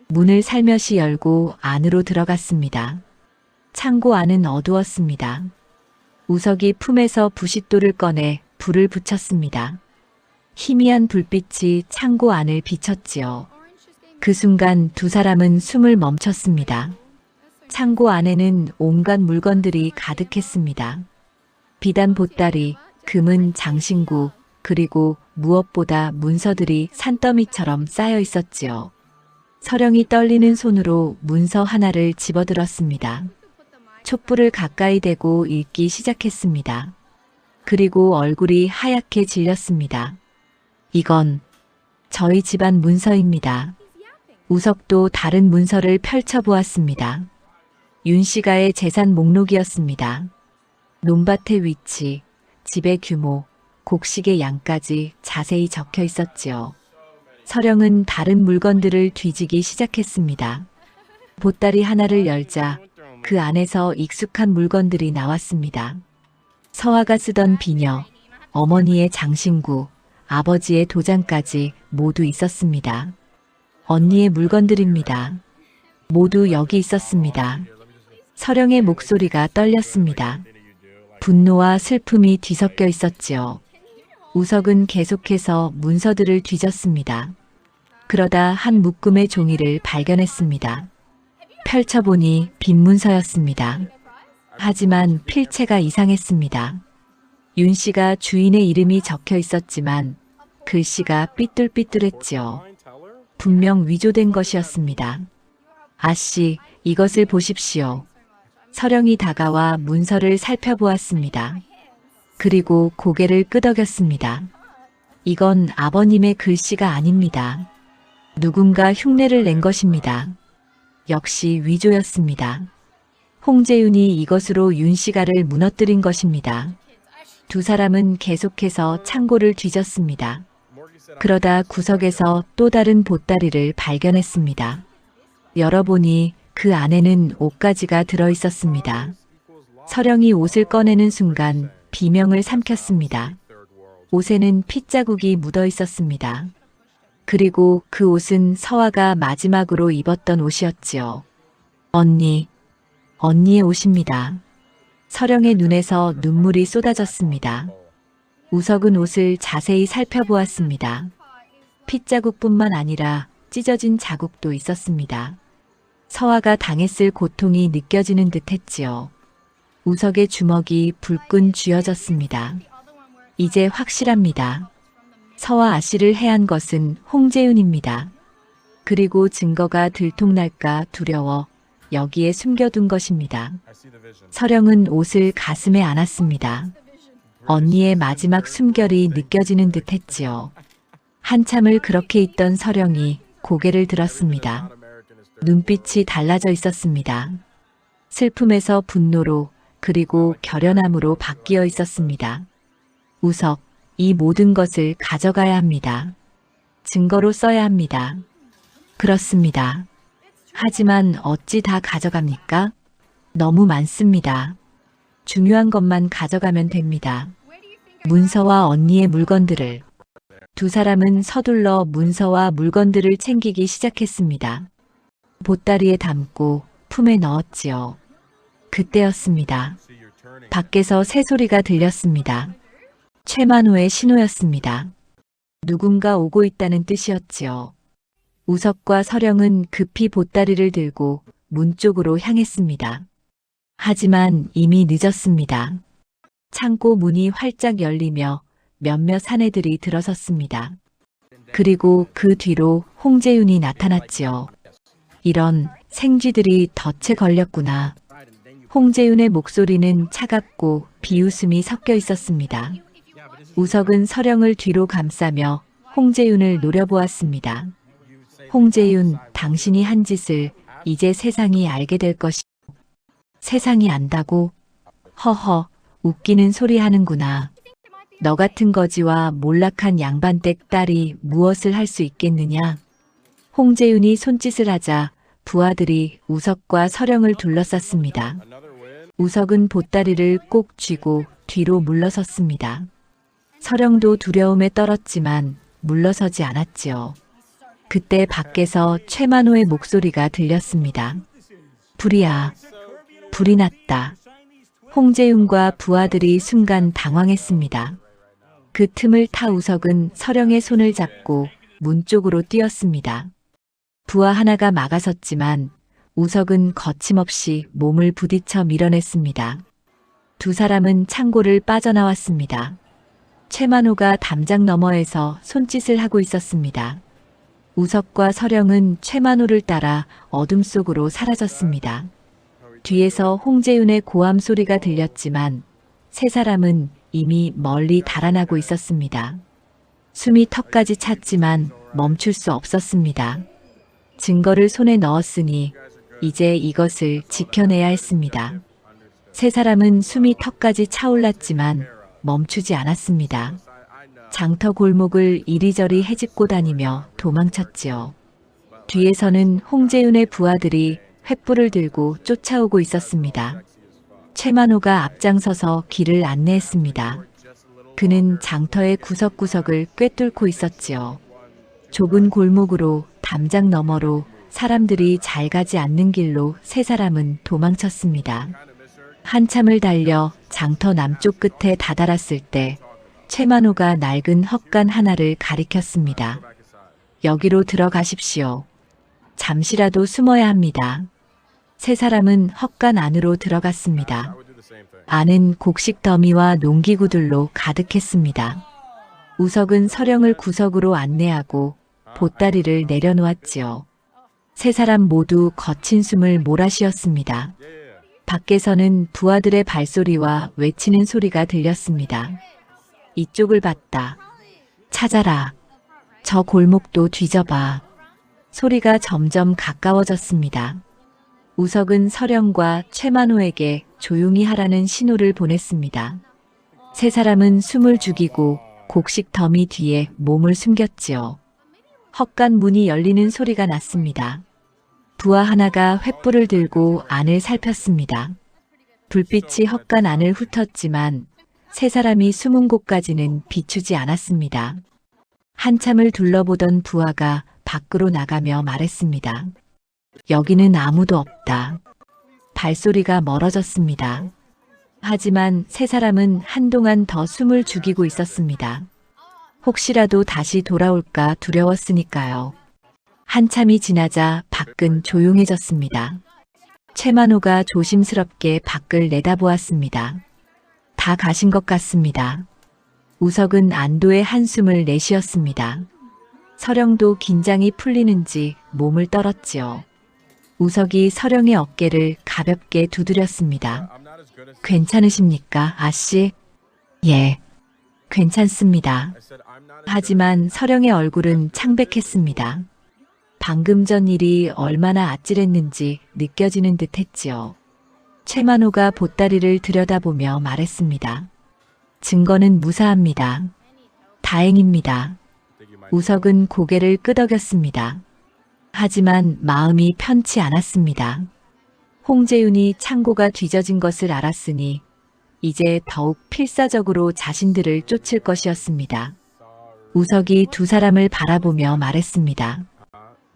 문을 살며시 열고 안으로 들어갔습니다. 창고 안은 어두웠습니다. 우석이 품에서 부싯돌을 꺼내 불을 붙였습니다. 희미한 불빛이 창고 안을 비췄지요. 그 순간 두 사람은 숨을 멈췄습니다. 창고 안에는 온갖 물건들이 가득했습니다. 비단 보따리, 금은 장신구, 그리고 무엇보다 문서들이 산더미처럼 쌓여 있었지요. 서령이 떨리는 손으로 문서 하나를 집어들었습니다. 촛불을 가까이 대고 읽기 시작했습니다. 그리고 얼굴이 하얗게 질렸습니다. 이건 저희 집안 문서입니다. 우석도 다른 문서를 펼쳐보았습니다. 윤씨가의 재산 목록이었습니다. 논밭의 위치, 집의 규모, 곡식의 양까지 자세히 적혀 있었지요. 서령은 다른 물건들을 뒤지기 시작했습니다. 보따리 하나를 열자 그 안에서 익숙한 물건들이 나왔습니다. 서화가 쓰던 비녀, 어머니의 장신구, 아버지의 도장까지 모두 있었습니다. 언니의 물건들입니다. 모두 여기 있었습니다. 서령의 목소리가 떨렸습니다. 분노와 슬픔이 뒤섞여 있었지요. 우석은 계속해서 문서들을 뒤졌습니다. 그러다 한 묶음의 종이를 발견했습니다. 펼쳐보니 빈 문서였습니다. 하지만 필체가 이상했습니다. 윤씨가 주인의 이름이 적혀 있었지만 글씨가 삐뚤삐뚤했지요. 분명 위조된 것이었습니다. 아씨, 이것을 보십시오. 서령이 다가와 문서를 살펴보았습니다. 그리고 고개를 끄덕였습니다. 이건 아버님의 글씨가 아닙니다. 누군가 흉내를 낸 것입니다. 역시 위조였습니다. 홍재윤이 이것으로 윤씨가를 무너뜨린 것입니다. 두 사람은 계속해서 창고를 뒤졌습니다. 그러다 구석에서 또 다른 보따리를 발견했습니다. 열어보니 그 안에는 옷가지가 들어있었습니다. 서령이 옷을 꺼내는 순간 비명을 삼켰습니다. 옷에는 핏자국이 묻어 있었습니다. 그리고 그 옷은 서화가 마지막으로 입었던 옷이었지요. 언니의 옷입니다. 서령의 눈에서 눈물이 쏟아졌습니다. 우석은 옷을 자세히 살펴보았습니다. 핏자국뿐만 아니라 찢어진 자국도 있었습니다. 서화가 당했을 고통이 느껴지는 듯 했지요. 우석의 주먹이 불끈 쥐어졌습니다. 이제 확실합니다. 서화 아씨를 해한 것은 홍재윤입니다. 그리고 증거가 들통날까 두려워 여기에 숨겨둔 것입니다. 서령은 옷을 가슴에 안았습니다. 언니의 마지막 숨결이 느껴지는 듯 했지요. 한참을 그렇게 있던 서령이 고개를 들었습니다. 눈빛이 달라져 있었습니다. 슬픔에서 분노로 그리고 결연함으로 바뀌어 있었습니다. 우석, 이 모든 것을 가져가야 합니다. 증거로 써야 합니다. 그렇습니다. 하지만 어찌 다 가져갑니까? 너무 많습니다. 중요한 것만 가져가면 됩니다. 문서와 언니의 물건들을. 두 사람은 서둘러 문서와 물건들을 챙기기 시작했습니다. 보따리에 담고 품에 넣었지요. 그때였습니다. 밖에서 새소리가 들렸습니다. 최만호의 신호였습니다. 누군가 오고 있다는 뜻이었지요. 우석과 서령은 급히 보따리를 들고 문 쪽으로 향했습니다. 하지만 이미 늦었습니다. 창고 문이 활짝 열리며 몇몇 사내들이 들어섰습니다. 그리고 그 뒤로 홍재윤이 나타났지요. 이런 생쥐들이 덫에 걸렸구나. 홍재윤의 목소리는 차갑고 비웃음이 섞여 있었습니다. 우석은 서령을 뒤로 감싸며 홍재윤을 노려보았습니다. 홍재윤, 당신이 한 짓을 이제 세상이 알게 될 것이오. 세상이 안다고? 허허, 웃기는 소리 하는구나. 너 같은 거지와 몰락한 양반댁 딸이 무엇을 할 수 있겠느냐? 홍재윤이 손짓을 하자 부하들이 우석과 서령을 둘러쌌습니다. 우석은 보따리를 꼭 쥐고 뒤로 물러섰습니다. 서령도 두려움에 떨었지만 물러서지 않았지요. 그때 밖에서 최만호의 목소리가 들렸습니다. 불이야. 불이 났다. 홍재윤과 부하들이 순간 당황했습니다. 그 틈을 타 우석은 서령의 손을 잡고 문 쪽으로 뛰었습니다. 부하 하나가 막아섰지만 우석은 거침없이 몸을 부딪혀 밀어냈습니다. 두 사람은 창고를 빠져나왔습니다. 최만호가 담장 너머에서 손짓을 하고 있었습니다. 우석과 서령은 최만호를 따라 어둠 속으로 사라졌습니다. 뒤에서 홍재윤의 고함 소리가 들렸지만 세 사람은 이미 멀리 달아나고 있었습니다. 숨이 턱까지 찼지만 멈출 수 없었습니다. 증거를 손에 넣었으니 이제 이것을 지켜내야 했습니다. 세 사람은 숨이 턱까지 차올랐지만 멈추지 않았습니다. 장터 골목을 이리저리 헤집고 다니며 도망쳤지요. 뒤에서는 홍재윤의 부하들이 횃불을 들고 쫓아오고 있었습니다. 최만호가 앞장서서 길을 안내했습니다. 그는 장터의 구석구석을 꿰뚫고 있었지요. 좁은 골목으로 담장 너머로 사람들이 잘 가지 않는 길로 세 사람은 도망쳤습니다. 한참을 달려 장터 남쪽 끝에 다다랐을 때 최만호가 낡은 헛간 하나를 가리켰습니다. 여기로 들어가십시오. 잠시라도 숨어야 합니다. 세 사람은 헛간 안으로 들어갔습니다. 안은 곡식 더미와 농기구들로 가득했습니다. 우석은 서령을 구석으로 안내하고 보따리를 내려놓았지요. 세 사람 모두 거친 숨을 몰아쉬었습니다. 밖에서는 부하들의 발소리와 외치는 소리가 들렸습니다. 이쪽을 봤다. 찾아라. 저 골목도 뒤져봐. 소리가 점점 가까워졌습니다. 우석은 서령과 최만호에게 조용히 하라는 신호를 보냈습니다. 세 사람은 숨을 죽이고 곡식 더미 뒤에 몸을 숨겼지요. 헛간 문이 열리는 소리가 났습니다. 부하 하나가 횃불을 들고 안을 살폈습니다. 불빛이 헛간 안을 훑었지만 세 사람이 숨은 곳까지는 비추지 않았습니다. 한참을 둘러보던 부하가 밖으로 나가며 말했습니다. 여기는 아무도 없다. 발소리가 멀어졌습니다. 하지만 세 사람은 한동안 더 숨을 죽이고 있었습니다. 혹시라도 다시 돌아올까 두려웠으니까요. 한참이 지나자 밖은 조용해졌습니다. 최만호가 조심스럽게 밖을 내다보았습니다. 다 가신 것 같습니다. 우석은 안도의 한숨을 내쉬었습니다. 서령도 긴장이 풀리는지 몸을 떨었지요. 우석이 서령의 어깨를 가볍게 두드렸습니다. 괜찮으십니까, 아씨? 예, 괜찮습니다. 하지만 서령의 얼굴은 창백했습니다. 방금 전 일이 얼마나 아찔했는지 느껴지는 듯 했지요. 최만호가 보따리를 들여다보며 말했습니다. 증거는 무사합니다. 다행입니다. 우석은 고개를 끄덕였습니다. 하지만 마음이 편치 않았습니다. 홍재윤이 창고가 뒤져진 것을 알았으니 이제 더욱 필사적으로 자신들을 쫓을 것이었습니다. 우석이 두 사람을 바라보며 말했습니다.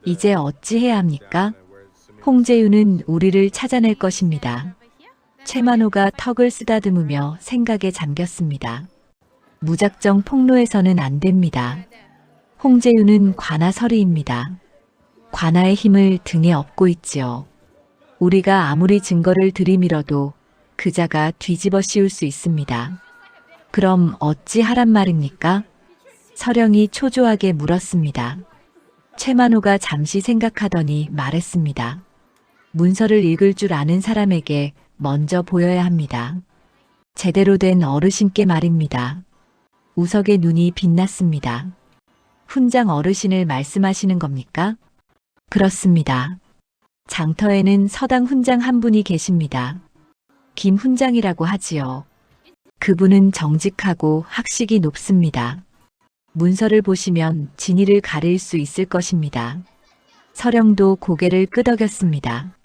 이제 어찌해야 합니까? 홍재윤은 우리를 찾아낼 것입니다. 최만호가 턱을 쓰다듬으며 생각에 잠겼습니다. 무작정 폭로해서는 안 됩니다. 홍재윤은 관아서리입니다. 관아의 힘을 등에 업고 있지요. 우리가 아무리 증거를 들이밀어도 그자가 뒤집어 씌울 수 있습니다. 그럼 어찌 하란 말입니까? 서령이 초조하게 물었습니다. 최만호가 잠시 생각하더니 말했습니다. 문서를 읽을 줄 아는 사람에게 먼저 보여야 합니다. 제대로 된 어르신께 말입니다. 우석의 눈이 빛났습니다. 훈장 어르신을 말씀하시는 겁니까? 그렇습니다. 장터에는 서당 훈장 한 분이 계십니다. 김 훈장이라고 하지요. 그분은 정직하고 학식이 높습니다. 문서를 보시면 진위를 가릴 수 있을 것입니다. 서령도 고개를 끄덕였습니다.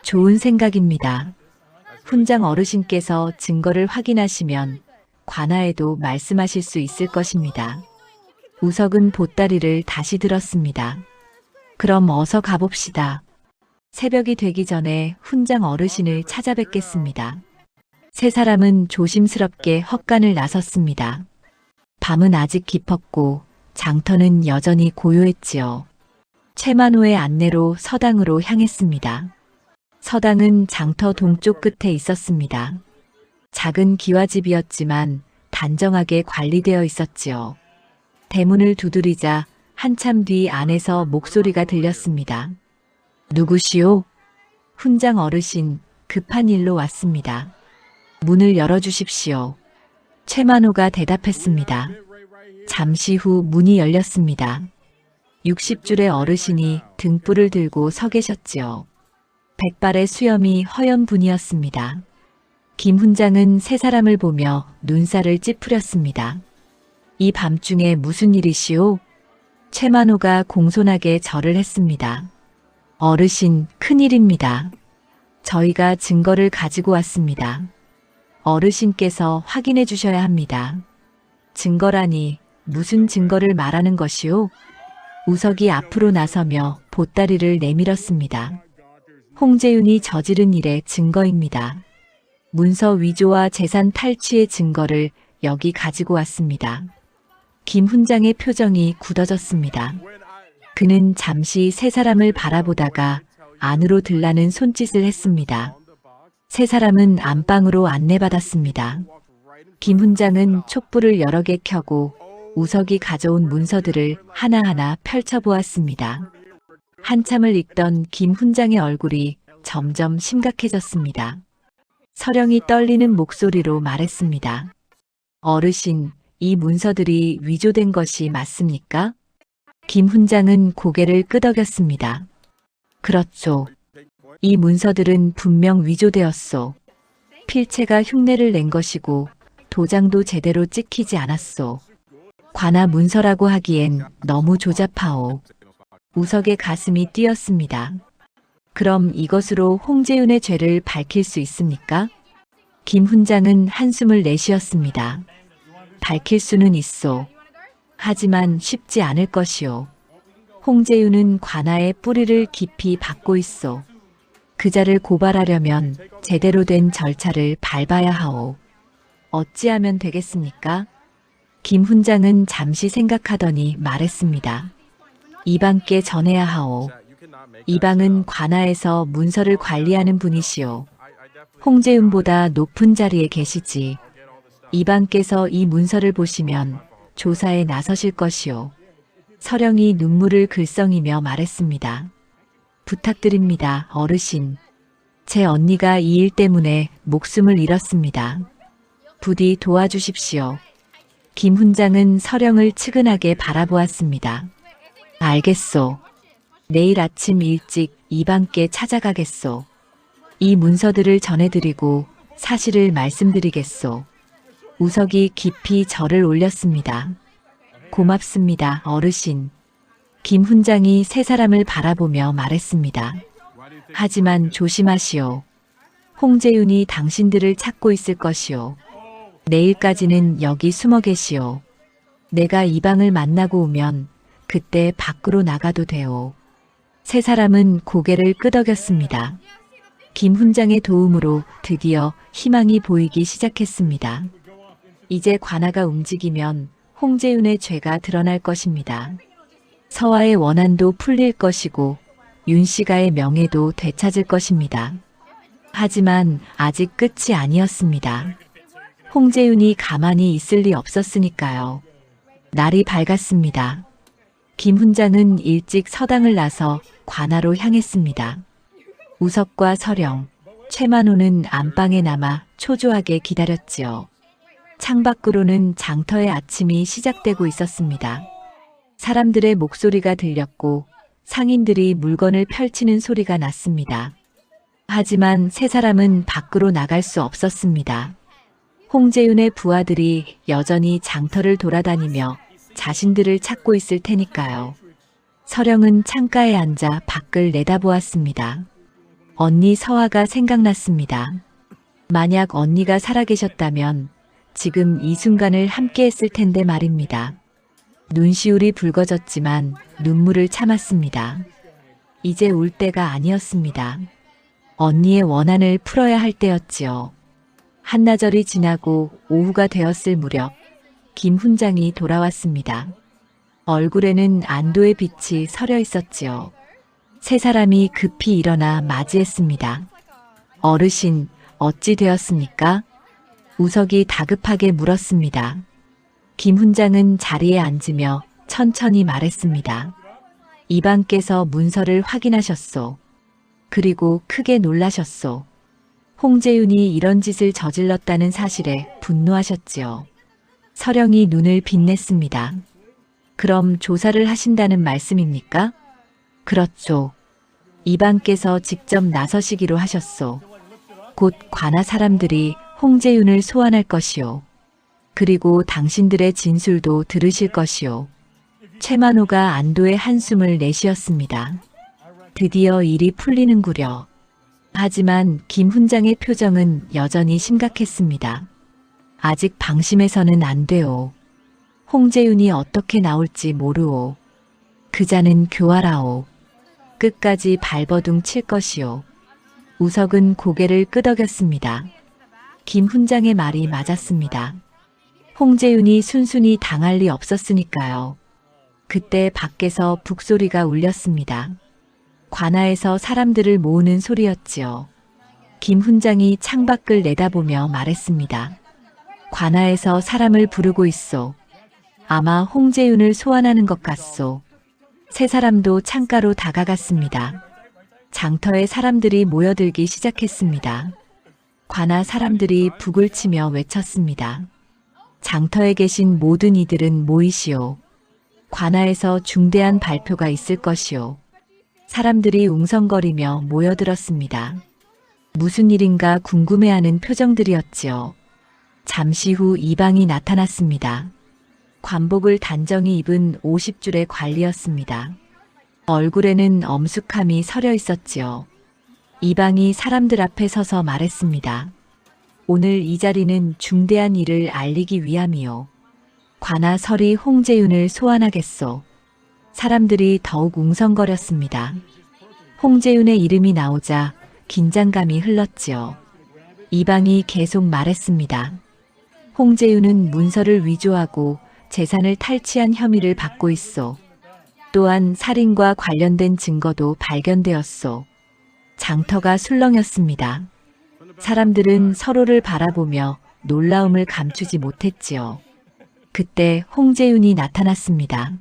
좋은 생각입니다. 훈장 어르신께서 증거를 확인하시면 관아에도 말씀하실 수 있을 것입니다. 우석은 보따리를 다시 들었습니다. 그럼 어서 가봅시다. 새벽이 되기 전에 훈장 어르신을 찾아뵙겠습니다. 세 사람은 조심스럽게 헛간을 나섰습니다. 밤은 아직 깊었고 장터는 여전히 고요했지요. 최만호의 안내로 서당으로 향했습니다. 서당은 장터 동쪽 끝에 있었습니다. 작은 기와집이었지만 단정하게 관리되어 있었지요. 대문을 두드리자 한참 뒤 안에서 목소리가 들렸습니다. 누구시오? 훈장 어르신, 급한 일로 왔습니다. 문을 열어주십시오. 최만호가 대답했습니다. 잠시 후 문이 열렸습니다. 60줄의 어르신이 등불을 들고 서 계셨지요. 백발의 수염이 허연 분이었습니다. 김 훈장은 세 사람을 보며 눈살을 찌푸렸습니다. 이 밤중에 무슨 일이시오? 최만호가 공손하게 절을 했습니다. 어르신, 큰일입니다. 저희가 증거를 가지고 왔습니다. 어르신께서 확인해 주셔야 합니다. 증거라니 무슨 증거를 말하는 것이오? 우석이 앞으로 나서며 보따리를 내밀었습니다. 홍재윤이 저지른 일의 증거입니다. 문서 위조와 재산 탈취의 증거를 여기 가지고 왔습니다. 김 훈장의 표정이 굳어졌습니다. 그는 잠시 세 사람을 바라보다가 안으로 들라는 손짓을 했습니다. 세 사람은 안방으로 안내받았습니다. 김 훈장은 촛불을 여러 개 켜고 우석이 가져온 문서들을 하나하나 펼쳐보았습니다. 한참을 읽던 김 훈장의 얼굴이 점점 심각해졌습니다. 서령이 떨리는 목소리로 말했습니다. 어르신, 이 문서들이 위조된 것이 맞습니까? 김 훈장은 고개를 끄덕였습니다. 그렇죠. 이 문서들은 분명 위조되었소. 필체가 흉내를 낸 것이고 도장도 제대로 찍히지 않았소. 관아 문서라고 하기엔 너무 조잡하오. 우석의 가슴이 뛰었습니다. 그럼 이것으로 홍재윤의 죄를 밝힐 수 있습니까? 김 훈장은 한숨을 내쉬었습니다. 밝힐 수는 있소. 하지만 쉽지 않을 것이오. 홍재윤은 관아의 뿌리를 깊이 박고 있소. 그자를 고발하려면 제대로 된 절차를 밟아야 하오. 어찌하면 되겠습니까? 김 훈장은 잠시 생각하더니 말했습니다. 이방께 전해야 하오. 이방은 관아에서 문서를 관리하는 분이시오. 홍재윤보다 높은 자리에 계시지. 이방께서 이 문서를 보시면 조사에 나서실 것이오. 서령이 눈물을 글썽이며 말했습니다. 부탁드립니다, 어르신. 제 언니가 이 일 때문에 목숨을 잃었습니다. 부디 도와주십시오. 김 훈장은 서령을 측은하게 바라보았습니다. 알겠소. 내일 아침 일찍 이방께 찾아가겠소. 이 문서들을 전해드리고 사실을 말씀드리겠소. 우석이 깊이 절을 올렸습니다. 고맙습니다, 어르신. 김 훈장이 세 사람을 바라보며 말했습니다. 하지만 조심하시오. 홍재윤이 당신들을 찾고 있을 것이오. 내일까지는 여기 숨어 계시오. 내가 이방을 만나고 오면 그때 밖으로 나가도 돼오. 세 사람은 고개를 끄덕였습니다. 김 훈장의 도움으로 드디어 희망이 보이기 시작했습니다. 이제 관아가 움직이면 홍재윤의 죄가 드러날 것입니다. 서화의 원한도 풀릴 것이고 윤씨가의 명예도 되찾을 것입니다. 하지만 아직 끝이 아니었습니다. 홍재윤이 가만히 있을 리 없었으니까요. 날이 밝았습니다. 김 훈장은 일찍 서당을 나서 관아로 향했습니다. 우석과 서령, 최만호는 안방에 남아 초조하게 기다렸지요. 창밖으로는 장터의 아침이 시작되고 있었습니다. 사람들의 목소리가 들렸고 상인들이 물건을 펼치는 소리가 났습니다. 하지만 세 사람은 밖으로 나갈 수 없었습니다. 홍재윤의 부하들이 여전히 장터를 돌아다니며 자신들을 찾고 있을 테니까요. 서령은 창가에 앉아 밖을 내다보았습니다. 언니 서아가 생각났습니다. 만약 언니가 살아계셨다면 지금 이 순간을 함께 했을 텐데 말입니다. 눈시울이 붉어졌지만 눈물을 참았습니다. 이제 울 때가 아니었습니다. 언니의 원한을 풀어야 할 때였지요. 한나절이 지나고 오후가 되었을 무렵 김 훈장이 돌아왔습니다. 얼굴에는 안도의 빛이 서려 있었지요. 세 사람이 급히 일어나 맞이했습니다. 어르신, 어찌 되었습니까? 우석이 다급하게 물었습니다. 김 훈장은 자리에 앉으며 천천히 말했습니다. 이방께서 문서를 확인하셨소. 그리고 크게 놀라셨소. 홍재윤이 이런 짓을 저질렀다는 사실에 분노하셨지요. 서령이 눈을 빛냈습니다. 그럼 조사를 하신다는 말씀입니까? 그렇죠. 이방께서 직접 나서시기로 하셨소. 곧 관아 사람들이 홍재윤을 소환할 것이요. 그리고 당신들의 진술도 들으실 것이요. 최만호가 안도의 한숨을 내쉬었습니다. 드디어 일이 풀리는구려. 하지만 김 훈장의 표정은 여전히 심각했습니다. 아직 방심해서는 안 돼요. 홍재윤이 어떻게 나올지 모르오. 그자는 교활하오. 끝까지 발버둥 칠 것이오. 우석은 고개를 끄덕였습니다. 김 훈장의 말이 맞았습니다. 홍재윤이 순순히 당할 리 없었으니까요. 그때 밖에서 북소리가 울렸습니다. 관아에서 사람들을 모으는 소리였지요. 김 훈장이 창밖을 내다보며 말했습니다. 관아에서 사람을 부르고 있소. 아마 홍재윤을 소환하는 것 같소. 세 사람도 창가로 다가갔습니다. 장터에 사람들이 모여들기 시작했습니다. 관아 사람들이 북을 치며 외쳤습니다. 장터에 계신 모든 이들은 모이시오. 관아에서 중대한 발표가 있을 것이오. 사람들이 웅성거리며 모여들었습니다. 무슨 일인가 궁금해하는 표정들이었지요. 잠시 후 이방이 나타났습니다. 관복을 단정히 입은 50줄의 관리였습니다. 얼굴에는 엄숙함이 서려 있었지요. 이방이 사람들 앞에 서서 말했습니다. 오늘 이 자리는 중대한 일을 알리기 위함이요. 관아 설이 홍재윤을 소환하겠소. 사람들이 더욱 웅성거렸습니다. 홍재윤의 이름이 나오자 긴장감이 흘렀지요. 이방이 계속 말했습니다. 홍재윤은 문서를 위조하고 재산을 탈취한 혐의를 받고 있소. 또한 살인과 관련된 증거도 발견되었소. 장터가 술렁였습니다. 사람들은 서로를 바라보며 놀라움을 감추지 못했지요. 그때 홍재윤이 나타났습니다.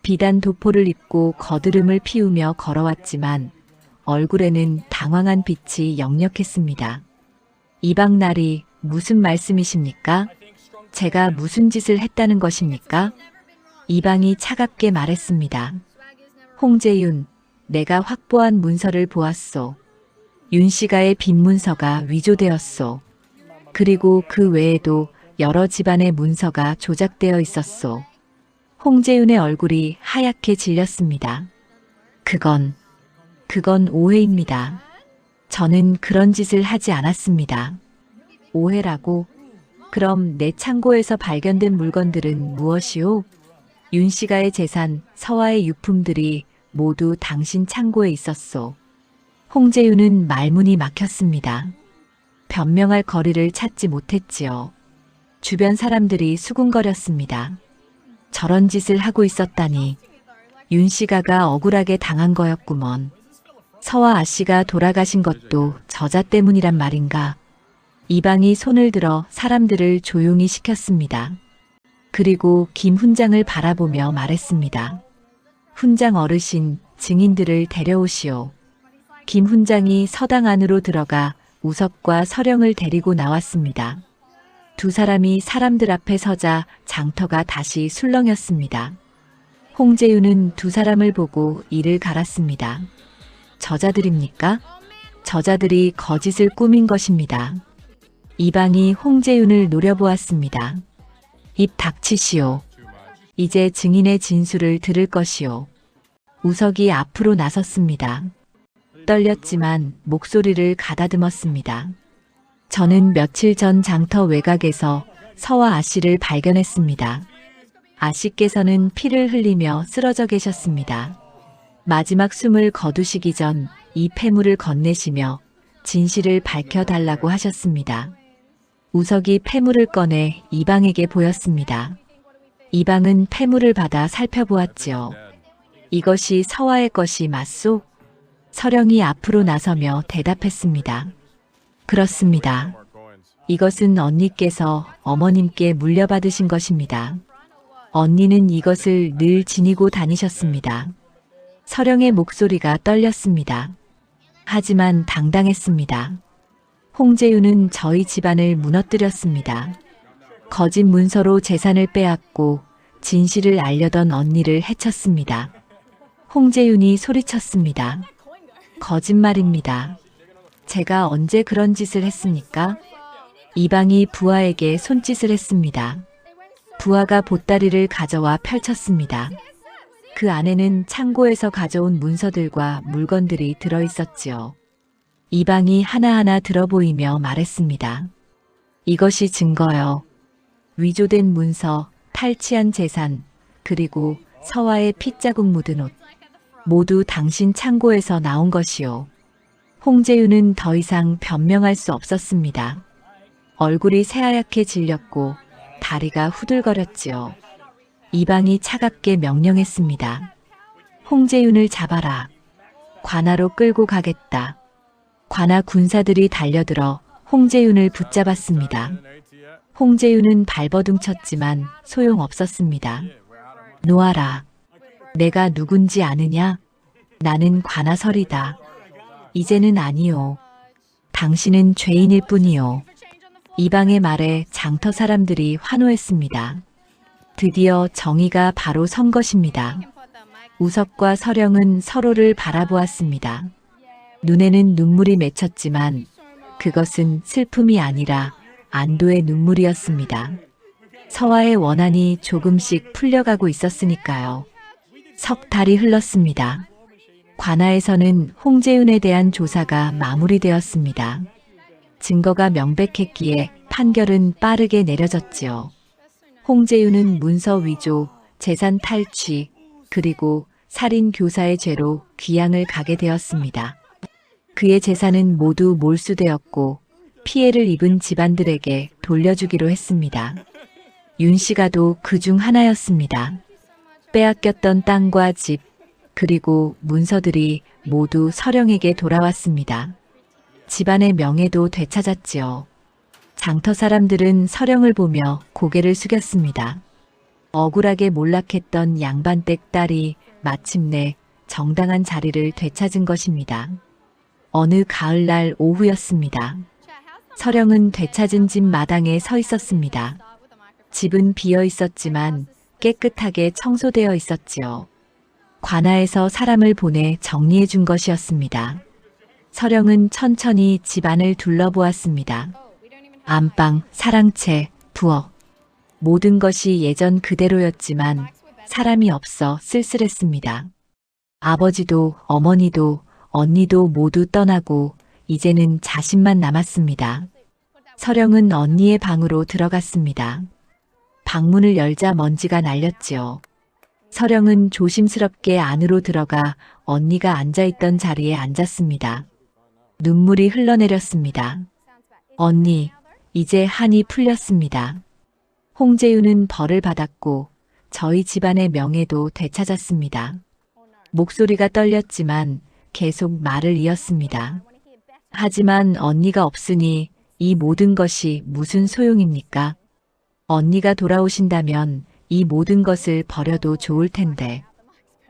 비단 도포를 입고 거드름을 피우며 걸어왔지만 얼굴에는 당황한 빛이 역력했습니다. 이방날이 무슨 말씀이십니까? 제가 무슨 짓을 했다는 것입니까? 이방이 차갑게 말했습니다. 홍재윤, 내가 확보한 문서를 보았소. 윤씨가의 빈 문서가 위조되었소. 그리고 그 외에도 여러 집안의 문서가 조작되어 있었소. 홍재윤의 얼굴이 하얗게 질렸습니다. 그건 오해입니다. 저는 그런 짓을 하지 않았습니다. 오해라고? 그럼 내 창고에서 발견된 물건들은 무엇이오? 윤씨가의 재산, 서화의 유품들이 모두 당신 창고에 있었소. 홍재윤은 말문이 막혔습니다. 변명할 거리를 찾지 못했지요. 주변 사람들이 수군거렸습니다. 저런 짓을 하고 있었다니. 윤씨가가 억울하게 당한 거였구먼. 서화 아씨가 돌아가신 것도 저자 때문이란 말인가. 이방이 손을 들어 사람들을 조용히 시켰습니다. 그리고 김 훈장을 바라보며 말했습니다. 훈장 어르신, 증인들을 데려오시오. 김 훈장이 서당 안으로 들어가 우석과 서령을 데리고 나왔습니다. 두 사람이 사람들 앞에 서자 장터가 다시 술렁였습니다. 홍재윤은 두 사람을 보고 이를 갈았습니다. 저자들입니까? 저자들이 거짓을 꾸민 것입니다. 이방이 홍재윤을 노려보았습니다. 입 닥치시오. 이제 증인의 진술을 들을 것이오. 우석이 앞으로 나섰습니다. 떨렸지만 목소리를 가다듬었습니다. 저는 며칠 전 장터 외곽에서 서와 아씨를 발견했습니다. 아씨께서는 피를 흘리며 쓰러져 계셨습니다. 마지막 숨을 거두시기 전 이 폐물을 건네시며 진실을 밝혀달라고 하셨습니다. 우석이 폐물을 꺼내 이방에게 보였습니다. 이방은 폐물을 받아 살펴보았지요. 이것이 서와의 것이 맞소? 서령이 앞으로 나서며 대답했습니다. 그렇습니다. 이것은 언니께서 어머님께 물려받으신 것입니다. 언니는 이것을 늘 지니고 다니셨습니다. 서령의 목소리가 떨렸습니다. 하지만 당당했습니다. 홍재윤은 저희 집안을 무너뜨렸습니다. 거짓 문서로 재산을 빼앗고 진실을 알려던 언니를 해쳤습니다. 홍재윤이 소리쳤습니다. 거짓말입니다. 제가 언제 그런 짓을 했습니까? 이방이 부하에게 손짓을 했습니다. 부하가 보따리를 가져와 펼쳤습니다. 그 안에는 창고에서 가져온 문서들과 물건들이 들어있었지요. 이방이 하나하나 들어보이며 말했습니다. 이것이 증거요. 위조된 문서, 탈취한 재산, 그리고 서와의 핏자국 묻은 옷. 모두 당신 창고에서 나온 것이요. 홍재윤은 더 이상 변명할 수 없었습니다. 얼굴이 새하얗게 질렸고 다리가 후들거렸지요. 이방이 차갑게 명령했습니다. 홍재윤을 잡아라. 관아로 끌고 가겠다. 관아 군사들이 달려들어 홍재윤을 붙잡았습니다. 홍재윤은 발버둥쳤지만 소용없었습니다. 놓아라. 내가 누군지 아느냐? 나는 관아설이다. 이제는 아니요. 당신은 죄인일 뿐이요. 이방의 말에 장터 사람들이 환호했습니다. 드디어 정의가 바로 선 것입니다. 우석과 서령은 서로를 바라보았습니다. 눈에는 눈물이 맺혔지만 그것은 슬픔이 아니라 안도의 눈물이었습니다. 서와의 원한이 조금씩 풀려가고 있었으니까요. 석 달이 흘렀습니다. 관아에서는 홍재윤에 대한 조사가 마무리되었습니다. 증거가 명백했기에 판결은 빠르게 내려졌지요. 홍재윤은 문서 위조, 재산 탈취, 그리고 살인 교사의 죄로 귀양을 가게 되었습니다. 그의 재산은 모두 몰수되었고 피해를 입은 집안들에게 돌려주기로 했습니다. 윤 씨가도 그 중 하나였습니다. 빼앗겼던 땅과 집, 그리고 문서들이 모두 서령에게 돌아왔습니다. 집안의 명예도 되찾았지요. 장터 사람들은 서령을 보며 고개를 숙였습니다. 억울하게 몰락했던 양반댁 딸이 마침내 정당한 자리를 되찾은 것입니다. 어느 가을날 오후였습니다. 서령은 되찾은 집 마당에 서 있었습니다. 집은 비어 있었지만 깨끗하게 청소되어 있었지요. 관아에서 사람을 보내 정리해 준 것이었습니다. 서령은 천천히 집 안을 둘러보았습니다. 안방, 사랑채, 부엌. 모든 것이 예전 그대로였지만 사람이 없어 쓸쓸했습니다. 아버지도 어머니도 언니도 모두 떠나고 이제는 자신만 남았습니다. 서령은 언니의 방으로 들어갔습니다. 방문을 열자 먼지가 날렸지요. 서령은 조심스럽게 안으로 들어가 언니가 앉아있던 자리에 앉았습니다. 눈물이 흘러내렸습니다. 언니, 이제 한이 풀렸습니다. 홍재윤은 벌을 받았고 저희 집안의 명예도 되찾았습니다. 목소리가 떨렸지만 계속 말을 이었습니다. 하지만 언니가 없으니 이 모든 것이 무슨 소용입니까? 언니가 돌아오신다면 이 모든 것을 버려도 좋을 텐데.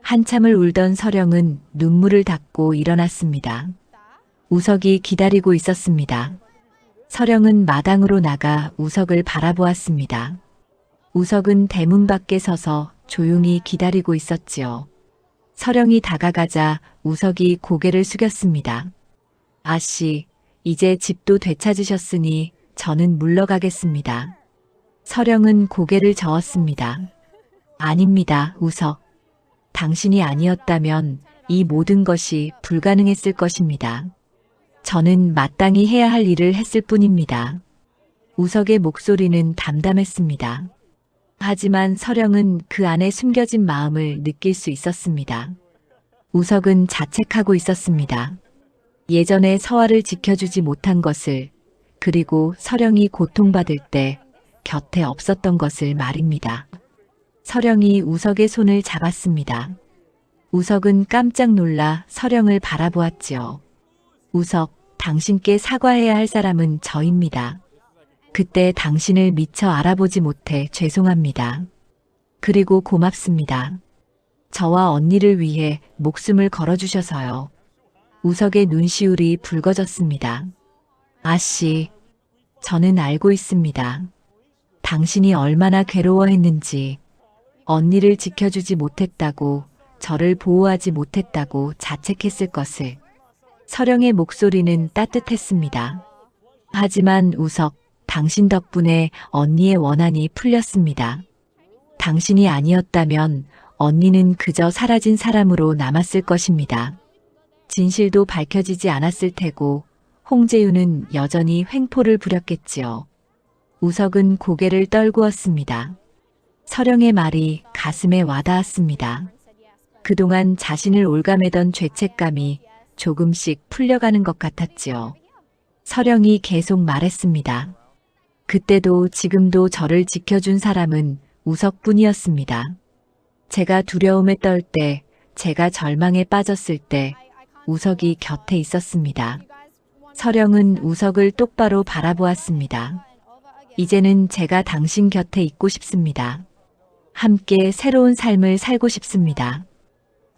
한참을 울던 서령은 눈물을 닦고 일어났습니다. 우석이 기다리고 있었습니다. 서령은 마당으로 나가 우석을 바라보았습니다. 우석은 대문 밖에 서서 조용히 기다리고 있었지요. 서령이 다가가자 우석이 고개를 숙였습니다. 아씨, 이제 집도 되찾으셨으니 저는 물러가겠습니다. 서령은 고개를 저었습니다. 아닙니다, 우석. 당신이 아니었다면 이 모든 것이 불가능했을 것입니다. 저는 마땅히 해야 할 일을 했을 뿐입니다. 우석의 목소리는 담담했습니다. 하지만 서령은 그 안에 숨겨진 마음을 느낄 수 있었습니다. 우석은 자책하고 있었습니다. 예전에 서화를 지켜주지 못한 것을, 그리고 서령이 고통받을 때 곁에 없었던 것을 말입니다. 서령이 우석의 손을 잡았습니다. 우석은 깜짝 놀라 서령을 바라보았지요. 우석, 당신께 사과해야 할 사람은 저입니다. 그때 당신을 미처 알아보지 못해 죄송합니다. 그리고 고맙습니다. 저와 언니를 위해 목숨을 걸어주셔서요. 우석의 눈시울이 붉어졌습니다. 아씨, 저는 알고 있습니다. 당신이 얼마나 괴로워했는지, 언니를 지켜주지 못했다고, 저를 보호하지 못했다고 자책했을 것을. 서령의 목소리는 따뜻했습니다. 하지만 우석, 당신 덕분에 언니의 원한이 풀렸습니다. 당신이 아니었다면 언니는 그저 사라진 사람으로 남았을 것입니다. 진실도 밝혀지지 않았을 테고 홍재윤은 여전히 횡포를 부렸겠지요. 우석은 고개를 떨구었습니다. 서령의 말이 가슴에 와닿았습니다. 그동안 자신을 올가매던 죄책감이 조금씩 풀려가는 것 같았지요. 서령이 계속 말했습니다. 그때도 지금도 저를 지켜준 사람은 우석뿐이었습니다. 제가 두려움에 떨 때, 제가 절망에 빠졌을 때 우석이 곁에 있었습니다. 서령은 우석을 똑바로 바라보았습니다. 이제는 제가 당신 곁에 있고 싶습니다. 함께 새로운 삶을 살고 싶습니다.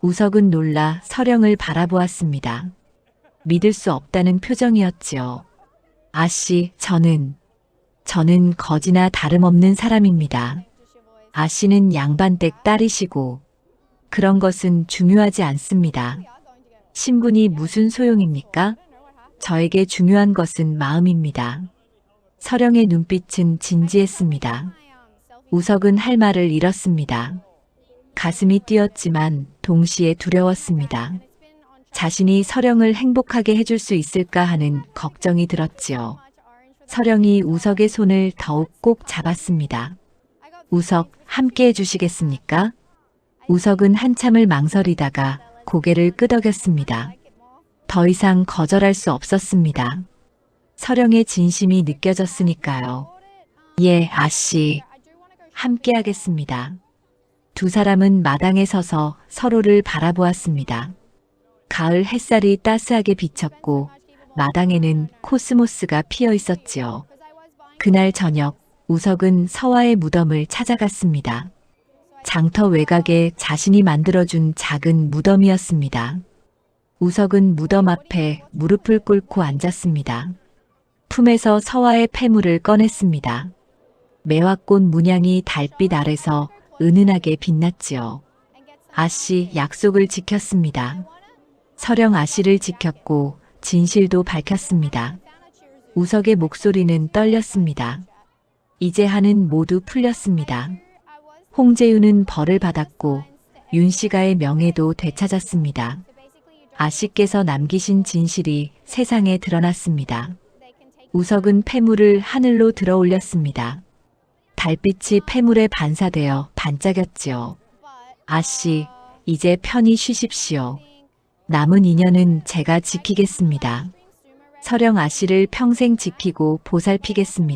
우석은 놀라 서령을 바라보았습니다. 믿을 수 없다는 표정이었지요. 아씨, 저는 거지나 다름없는 사람입니다. 아씨는 양반댁 딸이시고 그런 것은 중요하지 않습니다. 신분이 무슨 소용입니까? 저에게 중요한 것은 마음입니다. 서령의 눈빛은 진지했습니다. 우석은 할 말을 잃었습니다. 가슴이 뛰었지만 동시에 두려웠습니다. 자신이 서령을 행복하게 해줄 수 있을까 하는 걱정이 들었지요. 서령이 우석의 손을 더욱 꼭 잡았습니다. 우석, 함께 해주시겠습니까? 우석은 한참을 망설이다가 고개를 끄덕였습니다. 더 이상 거절할 수 없었습니다. 서령의 진심이 느껴졌으니까요. 예, 아씨. 함께 하겠습니다. 두 사람은 마당에 서서 서로를 바라보았습니다. 가을 햇살이 따스하게 비쳤고 마당에는 코스모스가 피어 있었지요. 그날 저녁 우석은 서화의 무덤을 찾아갔습니다. 장터 외곽에 자신이 만들어준 작은 무덤이었습니다. 우석은 무덤 앞에 무릎을 꿇고 앉았습니다. 품에서 서화의 폐물을 꺼냈습니다. 매화꽃 문양이 달빛 아래서 은은하게 빛났지요. 아씨, 약속을 지켰습니다. 서령 아씨를 지켰고 진실도 밝혔습니다. 우석의 목소리는 떨렸습니다. 이제 한은 모두 풀렸습니다. 홍재윤은 벌을 받았고 윤씨가의 명예도 되찾았습니다. 아씨께서 남기신 진실이 세상에 드러났습니다. 우석은 폐물을 하늘로 들어 올렸습니다. 달빛이 폐물에 반사되어 반짝였지요. 아씨, 이제 편히 쉬십시오. 남은 인연은 제가 지키겠습니다. 서령 아씨를 평생 지키고 보살피겠습니다.